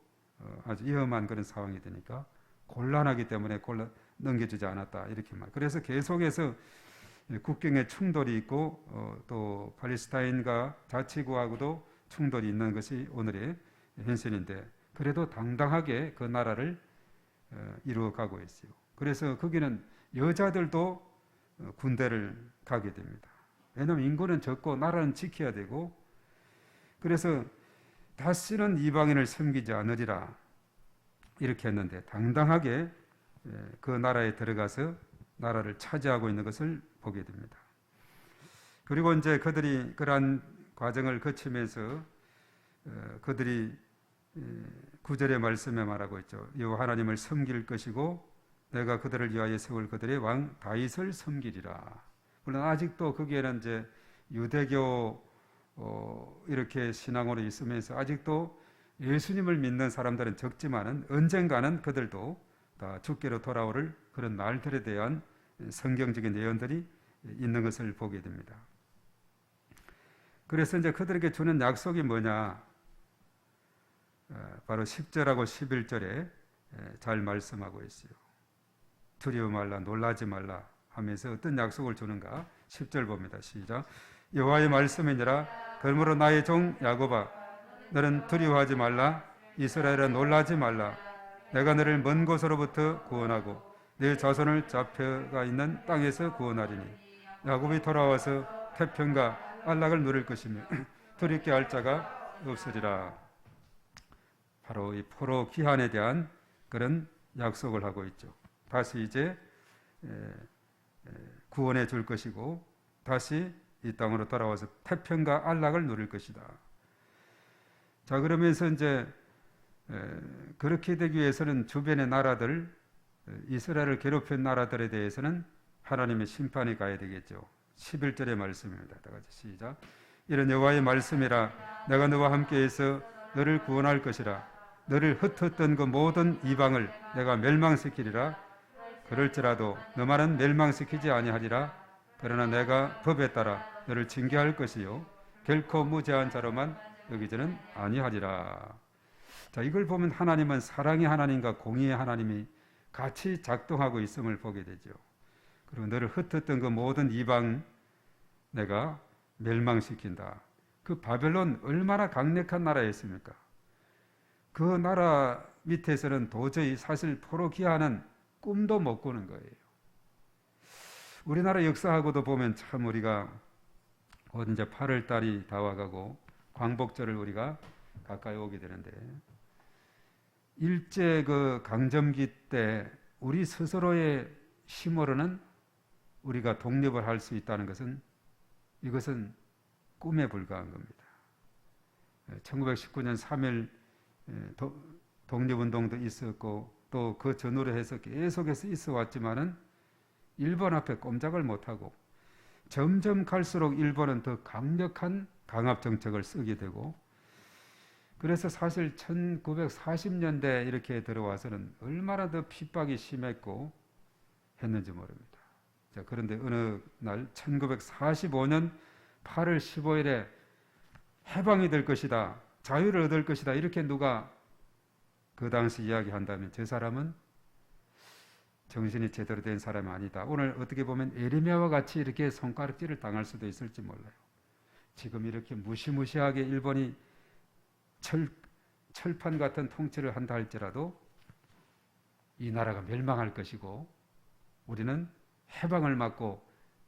S2: 아주 위험한 그런 상황이 되니까 곤란하기 때문에 넘겨주지 않았다, 이렇게 말. 그래서 계속해서 국경에 충돌이 있고 또 팔레스타인과 자치구하고도 충돌이 있는 것이 오늘의 현실인데, 그래도 당당하게 그 나라를 이루어가고 있어요. 그래서 거기는 여자들도 군대를 가게 됩니다. 왜냐하면 인구는 적고 나라는 지켜야 되고, 그래서 다시는 이방인을 섬기지 않으리라 이렇게 했는데, 당당하게 그 나라에 들어가서 나라를 차지하고 있는 것을 보게 됩니다. 그리고 이제 그들이 그러한 과정을 거치면서 그들이 9절의 말씀에 말하고 있죠. 여호와 하나님을 섬길 것이고 내가 그들을 위하여 세울 그들의 왕 다윗을 섬기리라. 물론 아직도 거기에는 이제 유대교 이렇게 신앙으로 있으면서 아직도 예수님을 믿는 사람들은 적지만은 언젠가는 그들도 다 주께로 돌아오를 그런 날들에 대한 성경적인 예언들이 있는 것을 보게 됩니다. 그래서 이제 그들에게 주는 약속이 뭐냐? 바로 10절하고 11절에 잘 말씀하고 있어요. 두려워 말라, 놀라지 말라 하면서 어떤 약속을 주는가? 10절 봅니다. 시작. 여호와의 말씀이니라. 그러므로 나의 종 야곱아, 너는 두려워하지 말라. 이스라엘아, 놀라지 말라. 내가 너를 먼 곳으로부터 구원하고 네 자손을 잡혀가 있는 땅에서 구원하리니 야곱이 돌아와서 태평과 안락을 누릴 것이며 두렵게 할 자가 없으리라. 바로 이 포로 귀환에 대한 그런 약속을 하고 있죠. 다시 이제 구원해 줄 것이고 다시 이 땅으로 돌아와서 태평과 안락을 누릴 것이다. 자, 그러면서 이제 그렇게 되기 위해서는 주변의 나라들, 이스라엘을 괴롭힌 나라들에 대해서는 하나님의 심판이 가야 되겠죠. 11절의 말씀입니다. 다 같이 시작. 이런 여호와의 말씀이라. 내가 너와 함께해서 너를 구원할 것이라. 너를 흩었던 그 모든 이방을 내가 멸망시키리라. 그럴지라도 너만은 멸망시키지 아니하리라. 그러나 내가 법에 따라 너를 징계할 것이요 결코 무죄한 자로만 여기지는 아니하리라. 자, 이걸 보면 하나님은 사랑의 하나님과 공의의 하나님이 같이 작동하고 있음을 보게 되죠. 그리고 너를 흩었던 그 모든 이방 내가 멸망시킨다. 그 바벨론 얼마나 강력한 나라였습니까? 그 나라 밑에서는 도저히 사실 포로 귀환은 꿈도 못 꾸는 거예요. 우리나라 역사하고도 보면 참 우리가 곧 이제 8월 달이 다와가고 광복절을 우리가 가까이 오게 되는데, 일제 그 강점기 때 우리 스스로의 힘으로는 우리가 독립을 할 수 있다는 것은 이것은 꿈에 불과한 겁니다. 1919년 3.1 독립운동도 있었고 또 그 전후로 해서 계속해서 있어 왔지만은 일본 앞에 꼼짝을 못하고 점점 갈수록 일본은 더 강력한 강압 정책을 쓰게 되고, 그래서 사실 1940년대 이렇게 들어와서는 얼마나 더 핍박이 심했고 했는지 모릅니다. 자, 그런데 어느 날 1945년 8월 15일에 해방이 될 것이다, 자유를 얻을 것이다, 이렇게 누가 그 당시 이야기한다면 저 사람은 정신이 제대로 된 사람이 아니다. 오늘 어떻게 보면 에레미야와 같이 이렇게 손가락질을 당할 수도 있을지 몰라요. 지금 이렇게 무시무시하게 일본이 철판 같은 통치를 한다 할지라도 이 나라가 멸망할 것이고 우리는 해방을 맞고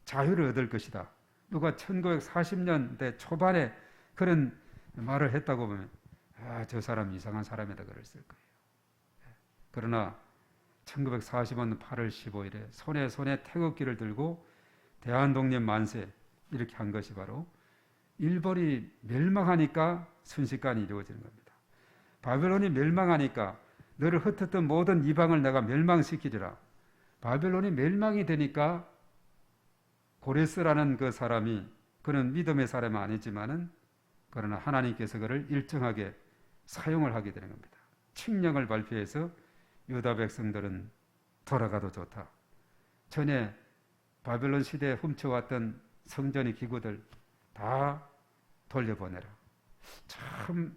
S2: 자유를 얻을 것이다. 누가 1940년대 초반에 그런 말을 했다고 보면 저 사람 이상한 사람이다 그랬을 거예요. 그러나 1945년 8월 15일에 손에 태극기를 들고 대한독립 만세 이렇게 한 것이 바로 일본이 멸망하니까 순식간에 이루어지는 겁니다. 바벨론이 멸망하니까 너를 흩었던 모든 이방을 내가 멸망시키리라. 바벨론이 멸망이 되니까 고레스라는 그 사람이, 그는 믿음의 사람은 아니지만은 그러나 하나님께서 그를 일정하게 사용을 하게 되는 겁니다. 칙령을 발표해서 유다 백성들은 돌아가도 좋다. 전에 바벨론 시대에 훔쳐왔던 성전의 기구들 다 돌려보내라. 참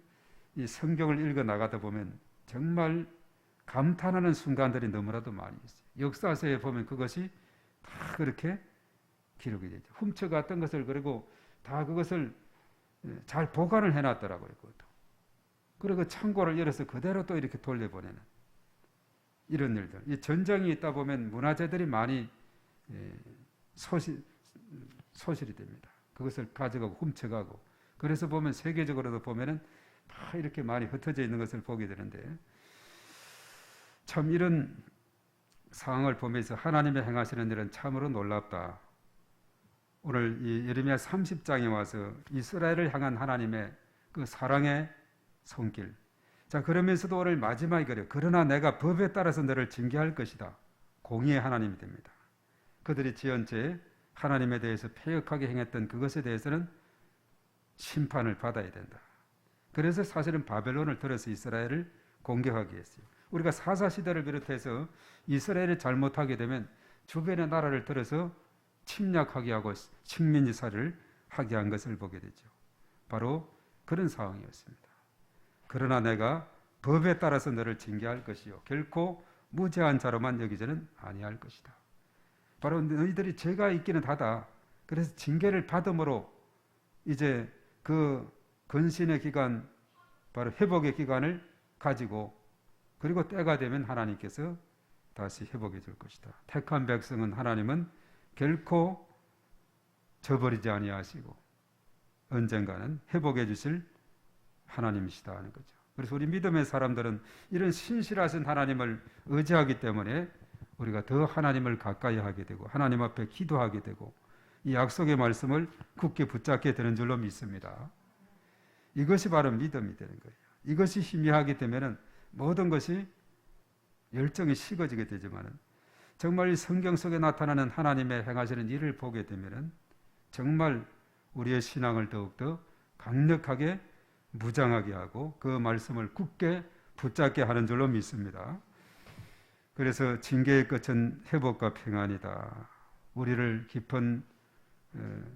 S2: 이 성경을 읽어 나가다 보면 정말 감탄하는 순간들이 너무나도 많이 있어요. 역사서에 보면 그것이 다 그렇게 기록이 되죠. 훔쳐갔던 것을, 그리고 다 그것을 잘 보관을 해놨더라고요. 그것도. 그리고 창고를 열어서 그대로 또 이렇게 돌려보내는 이런 일들. 이 전쟁이 있다 보면 문화재들이 많이 소실이 됩니다. 그것을 가져가고 훔쳐가고. 그래서 보면 세계적으로도 보면은 다 이렇게 많이 흩어져 있는 것을 보게 되는데, 참 이런 상황을 보면서 하나님의 행하시는 일은 참으로 놀랍다. 오늘 이 예레미야 30장에 와서 이스라엘을 향한 하나님의 그 사랑의 손길. 자, 그러면서도 오늘 마지막에 그래요. 그러나 내가 법에 따라서 너를 징계할 것이다. 공의의 하나님이 됩니다. 그들이 지은 죄, 하나님에 대해서 패역하게 행했던 그것에 대해서는 심판을 받아야 된다. 그래서 사실은 바벨론을 들어서 이스라엘을 공격하게 했어요. 우리가 사사시대를 비롯해서 이스라엘이 잘못하게 되면 주변의 나라를 들어서 침략하게 하고 식민지사를 하게 한 것을 보게 되죠. 바로 그런 상황이었습니다. 그러나 내가 법에 따라서 너를 징계할 것이요 결코 무죄한 자로만 여기지는 아니할 것이다. 바로 너희들이 죄가 있기는 하다. 그래서 징계를 받음으로 이제 그 근신의 기간, 바로 회복의 기간을 가지고, 그리고 때가 되면 하나님께서 다시 회복해 줄 것이다. 택한 백성은 하나님은 결코 저버리지 아니하시고 언젠가는 회복해 주실 하나님이시다 하는 거죠. 그래서 우리 믿음의 사람들은 이런 신실하신 하나님을 의지하기 때문에 우리가 더 하나님을 가까이 하게 되고 하나님 앞에 기도하게 되고 이 약속의 말씀을 굳게 붙잡게 되는 줄로 믿습니다. 이것이 바로 믿음이 되는 거예요. 이것이 희미하게 되면은 모든 것이 열정이 식어지게 되지만은 정말 성경 속에 나타나는 하나님의 행하시는 일을 보게 되면은 정말 우리의 신앙을 더욱더 강력하게 무장하게 하고 그 말씀을 굳게 붙잡게 하는 줄로 믿습니다. 그래서 징계의 끝은 회복과 평안이다. 우리를 깊은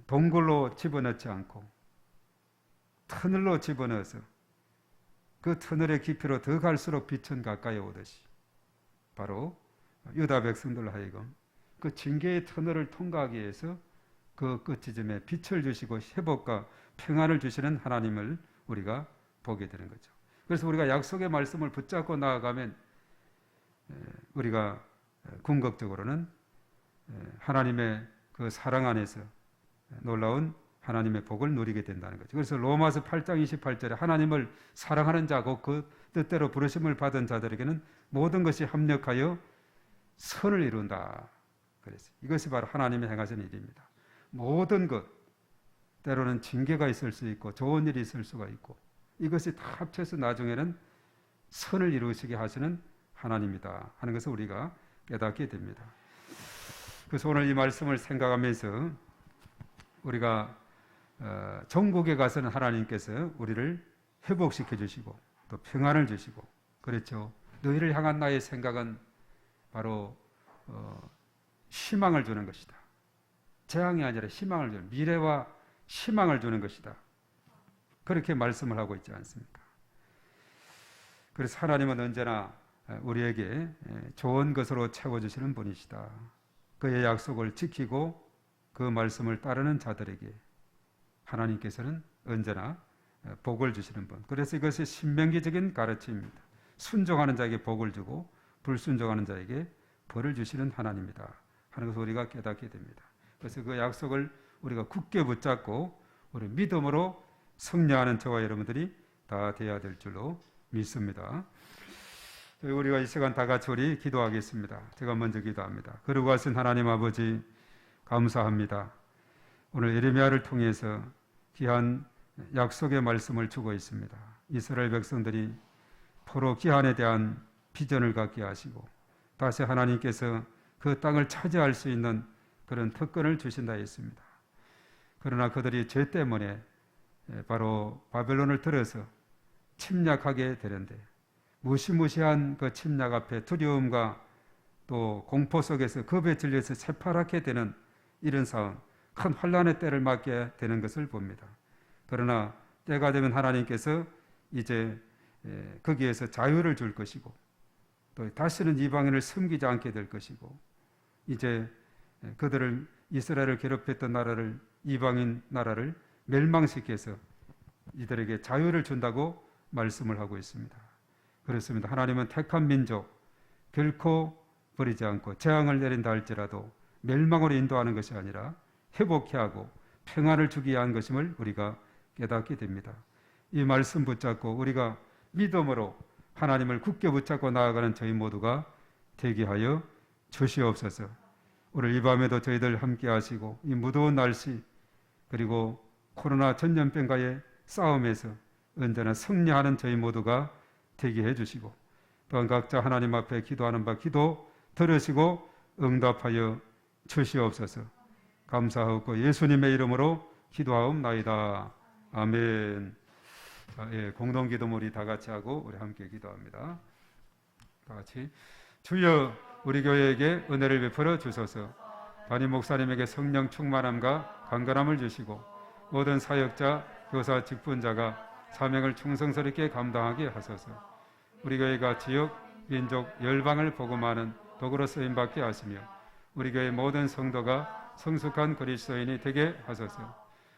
S2: 동굴로 집어넣지 않고 터널로 집어넣어서 그 터널의 깊이로 더 갈수록 빛은 가까이 오듯이 바로 유다 백성들 하여금 그 징계의 터널을 통과하기 위해서 그 끝지점에 빛을 주시고 회복과 평안을 주시는 하나님을 우리가 보게 되는 거죠. 그래서 우리가 약속의 말씀을 붙잡고 나아가면 우리가 궁극적으로는 하나님의 그 사랑 안에서 놀라운 하나님의 복을 누리게 된다는 거죠. 그래서 로마서 8장 28절에 하나님을 사랑하는 자고 그 뜻대로 부르심을 받은 자들에게는 모든 것이 합력하여 선을 이룬다. 그래서 이것이 바로 하나님의 행하시는 일입니다. 모든 것, 때로는 징계가 있을 수 있고 좋은 일이 있을 수가 있고 이것이 다 합쳐서 나중에는 선을 이루시게 하시는 하나님이다 하는 것을 우리가 깨닫게 됩니다. 그래서 오늘 이 말씀을 생각하면서 우리가 전국에 가서는 하나님께서 우리를 회복시켜 주시고 또 평안을 주시고 그렇죠. 너희를 향한 나의 생각은 바로 희망을 주는 것이다. 재앙이 아니라 희망을 주는, 미래와 희망을 주는 것이다. 그렇게 말씀을 하고 있지 않습니까? 그래서 하나님은 언제나 우리에게 좋은 것으로 채워주시는 분이시다. 그의 약속을 지키고 그 말씀을 따르는 자들에게 하나님께서는 언제나 복을 주시는 분. 그래서 이것이 신명기적인 가르침입니다. 순종하는 자에게 복을 주고 불순종하는 자에게 벌을 주시는 하나님이다 하는 것을 우리가 깨닫게 됩니다. 그래서 그 약속을 우리가 굳게 붙잡고 우리 믿음으로 승리하는 저와 여러분들이 다 되어야 될 줄로 믿습니다. 우리가 이 시간 다 같이 우리 기도하겠습니다. 제가 먼저 기도합니다. 거룩하신 하나님 아버지 감사합니다. 오늘 예레미야를 통해서 귀한 약속의 말씀을 주고 있습니다. 이스라엘 백성들이 포로 기한에 대한 비전을 갖게 하시고 다시 하나님께서 그 땅을 차지할 수 있는 그런 특권을 주신다 했습니다. 그러나 그들이 죄 때문에 바로 바벨론을 들어서 침략하게 되는데 무시무시한 그 침략 앞에 두려움과 또 공포 속에서 겁에 질려서 새파랗게 되는 이런 상황, 큰 환란의 때를 맞게 되는 것을 봅니다. 그러나 때가 되면 하나님께서 이제 거기에서 자유를 줄 것이고 또 다시는 이방인을 섬기지 않게 될 것이고 이제 그들을 이스라엘을 괴롭혔던 나라를 이방인 나라를 멸망시켜서 이들에게 자유를 준다고 말씀을 하고 있습니다. 그렇습니다. 하나님은 택한 민족 결코 버리지 않고 재앙을 내린다 할지라도 멸망으로 인도하는 것이 아니라 회복해 하고 평안을 주기 위한 것임을 우리가 깨닫게 됩니다. 이 말씀 붙잡고 우리가 믿음으로 하나님을 굳게 붙잡고 나아가는 저희 모두가 되게 하여 주시옵소서. 오늘 이 밤에도 저희들 함께 하시고 이 무더운 날씨 그리고 코로나 전염병과의 싸움에서 언제나 승리하는 저희 모두가 되게 해주시고 또한 각자 하나님 앞에 기도하는 바 기도 들으시고 응답하여 주시옵소서. 감사하고 예수님의 이름으로 기도하옵나이다. 아멘. 공동 기도문 우리 다 같이 하고 우리 함께 기도합니다. 다 같이 주여 우리 교회에게 은혜를 베풀어 주소서. 담임 목사님에게 성령 충만함과 강건함을 주시고 모든 사역자, 교사, 직분자가 사명을 충성스럽게 감당하게 하소서. 우리 교회가 지역, 민족, 열방을 복음하는 도구로 쓰임받게 하시며 우리 교회 모든 성도가 성숙한 그리스도인이 되게 하소서.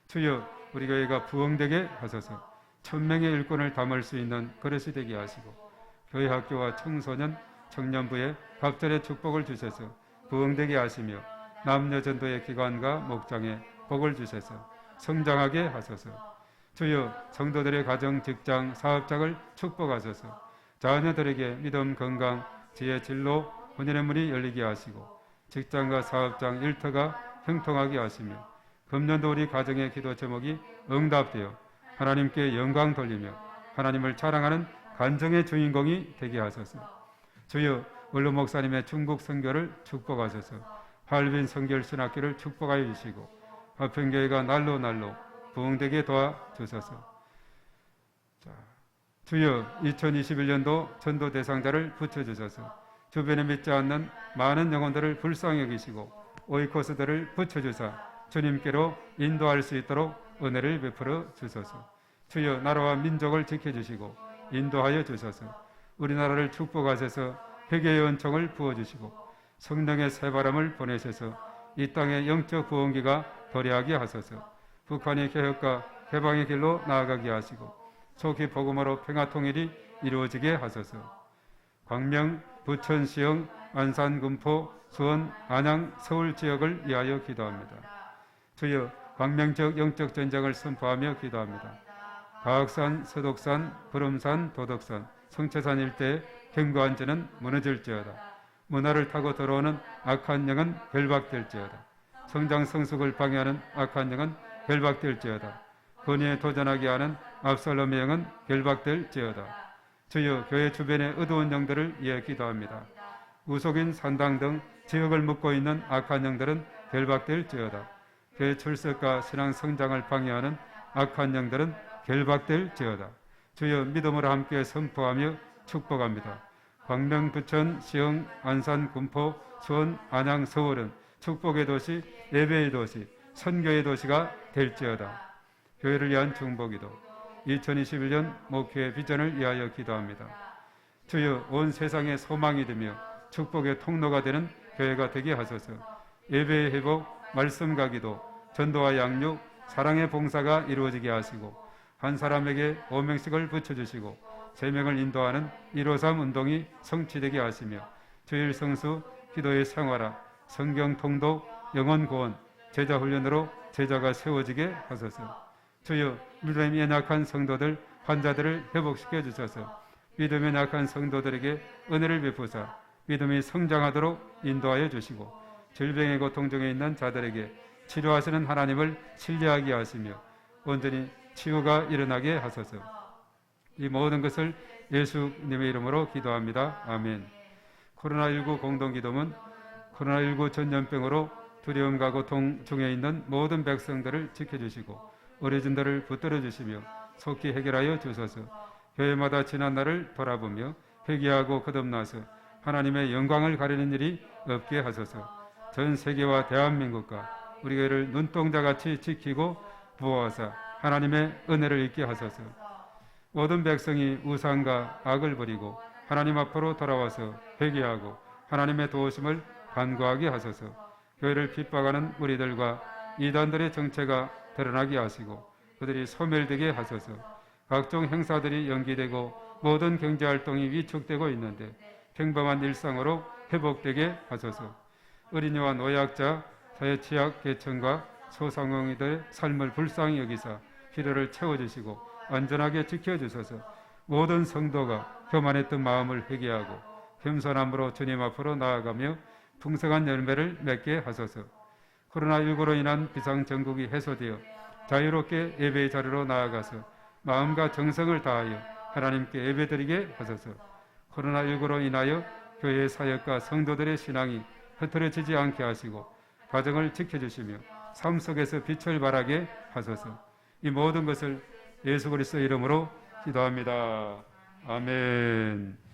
S2: 주여 우리 교회가 부흥되게 하소서. 1000명의 일꾼을 담을 수 있는 그릇이 되게 하시고 교회 학교와 청소년, 청년부에 갑절의 축복을 주셔서 부흥되게 하시며 남녀 전도의 기관과 목장에 복을 주셔서 성장하게 하소서. 주여 성도들의 가정, 직장, 사업장을 축복하소서. 자녀들에게 믿음, 건강, 지혜, 진로, 혼인의 문이 열리게 하시고 직장과 사업장, 일터가 형통하게 하시며 금년도 우리 가정의 기도 제목이 응답되어 하나님께 영광 돌리며 하나님을 자랑하는 간정의 주인공이 되게 하소서. 주여 원로 목사님의 중국 선교를 축복하소서. 할빈 선결신학교를 축복하여 주시고 화평교회가 날로 부흥되게 도와주소서. 주여 2021년도 전도 대상자를 붙여주소서. 주변에 믿지 않는 많은 영혼들을 불쌍히 여기시고 오이코스들을 붙여주사 주님께로 인도할 수 있도록 은혜를 베풀어 주소서. 주여 나라와 민족을 지켜주시고 인도하여 주소서. 우리나라를 축복하셔서 회개의 은총을 부어주시고 성령의 새바람을 보내셔서 이 땅의 영적 부흥기가 도래하게 하소서. 북한의 개혁과 개방의 길로 나아가게 하시고 속히 복음으로 평화통일이 이루어지게 하소서. 광명, 부천, 시흥, 안산, 군포, 수원, 안양, 서울 지역을 위하여 기도합니다. 주여 광명적 영적 전쟁을 선포하며 기도합니다. 가악산, 서독산, 구름산, 도덕산, 성채산 일대의 견고한 지는 무너질지어다. 문화를 타고 들어오는 악한 영은 결박될지어다. 성장 성숙을 방해하는 악한 영은 결박될지어다. 권위에 도전하게 하는 압살롬의 영은 결박될지어다. 주여 교회 주변의 어두운 영들을 위해 기도합니다. 우속인 산당 등 지역을 묶고 있는 악한 영들은 결박될지어다. 교회 출석과 신앙 성장을 방해하는 악한 영들은 결박될지어다. 주여 믿음으로 함께 선포하며 축복합니다. 광명, 부천, 시흥, 안산, 군포, 수원, 안양, 서울은 축복의 도시, 예배의 도시, 선교의 도시가 될지어다. 교회를 위한 중보기도 2021년 목회의 비전을 위하여 기도합니다. 주여 온 세상의 소망이 되며 축복의 통로가 되는 교회가 되게 하소서. 예배의 회복, 말씀 가기도, 전도와 양육, 사랑의 봉사가 이루어지게 하시고 한 사람에게 5명씩을 붙여주시고 3명을 인도하는 153 운동이 성취되게 하시며 주일 성수, 기도의 생활화, 성경 통독, 영혼 구원, 제자 훈련으로 제자가 세워지게 하소서. 주여 믿음이 연약한 성도들, 환자들을 회복시켜 주셔서 믿음에 약한 성도들에게 은혜를 베푸사 믿음이 성장하도록 인도하여 주시고 질병의 고통 중에 있는 자들에게 치료하시는 하나님을 신뢰하게 하시며 온전히 치유가 일어나게 하소서. 이 모든 것을 예수님의 이름으로 기도합니다. 아멘. 코로나19 공동기도문 코로나19 전염병으로 두려움과 고통 중에 있는 모든 백성들을 지켜주시고 어려진들을 붙들어 주시며 속히 해결하여 주소서. 교회마다 지난 날을 돌아보며 회개하고 거듭나서 하나님의 영광을 가리는 일이 없게 하소서. 전 세계와 대한민국과 우리 교회를 눈동자같이 지키고 보호하사 하나님의 은혜를 있게 하소서. 모든 백성이 우상과 악을 버리고 하나님 앞으로 돌아와서 회개하고 하나님의 도우심을 간구하게 하소서. 교회를 핍박하는 무리들과 이단들의 정체가 드러나게 하시고 그들이 소멸되게 하소서. 각종 행사들이 연기되고 모든 경제활동이 위축되고 있는데 평범한 일상으로 회복되게 하소서. 어린이와 노약자, 사회취약 계층과 소상공인들의 삶을 불쌍히 여기사 필요를 채워주시고 안전하게 지켜주소서. 모든 성도가 교만했던 마음을 회개하고 겸손함으로 주님 앞으로 나아가며 풍성한 열매를 맺게 하소서. 코로나19로 인한 비상정국이 해소되어 자유롭게 예배의 자리로 나아가서 마음과 정성을 다하여 하나님께 예배드리게 하소서. 코로나19로 인하여 교회의 사역과 성도들의 신앙이 흐트러지지 않게 하시고 가정을 지켜주시며 삶 속에서 빛을 발하게 하소서. 이 모든 것을 예수 그리스도 이름으로 기도합니다. 아멘.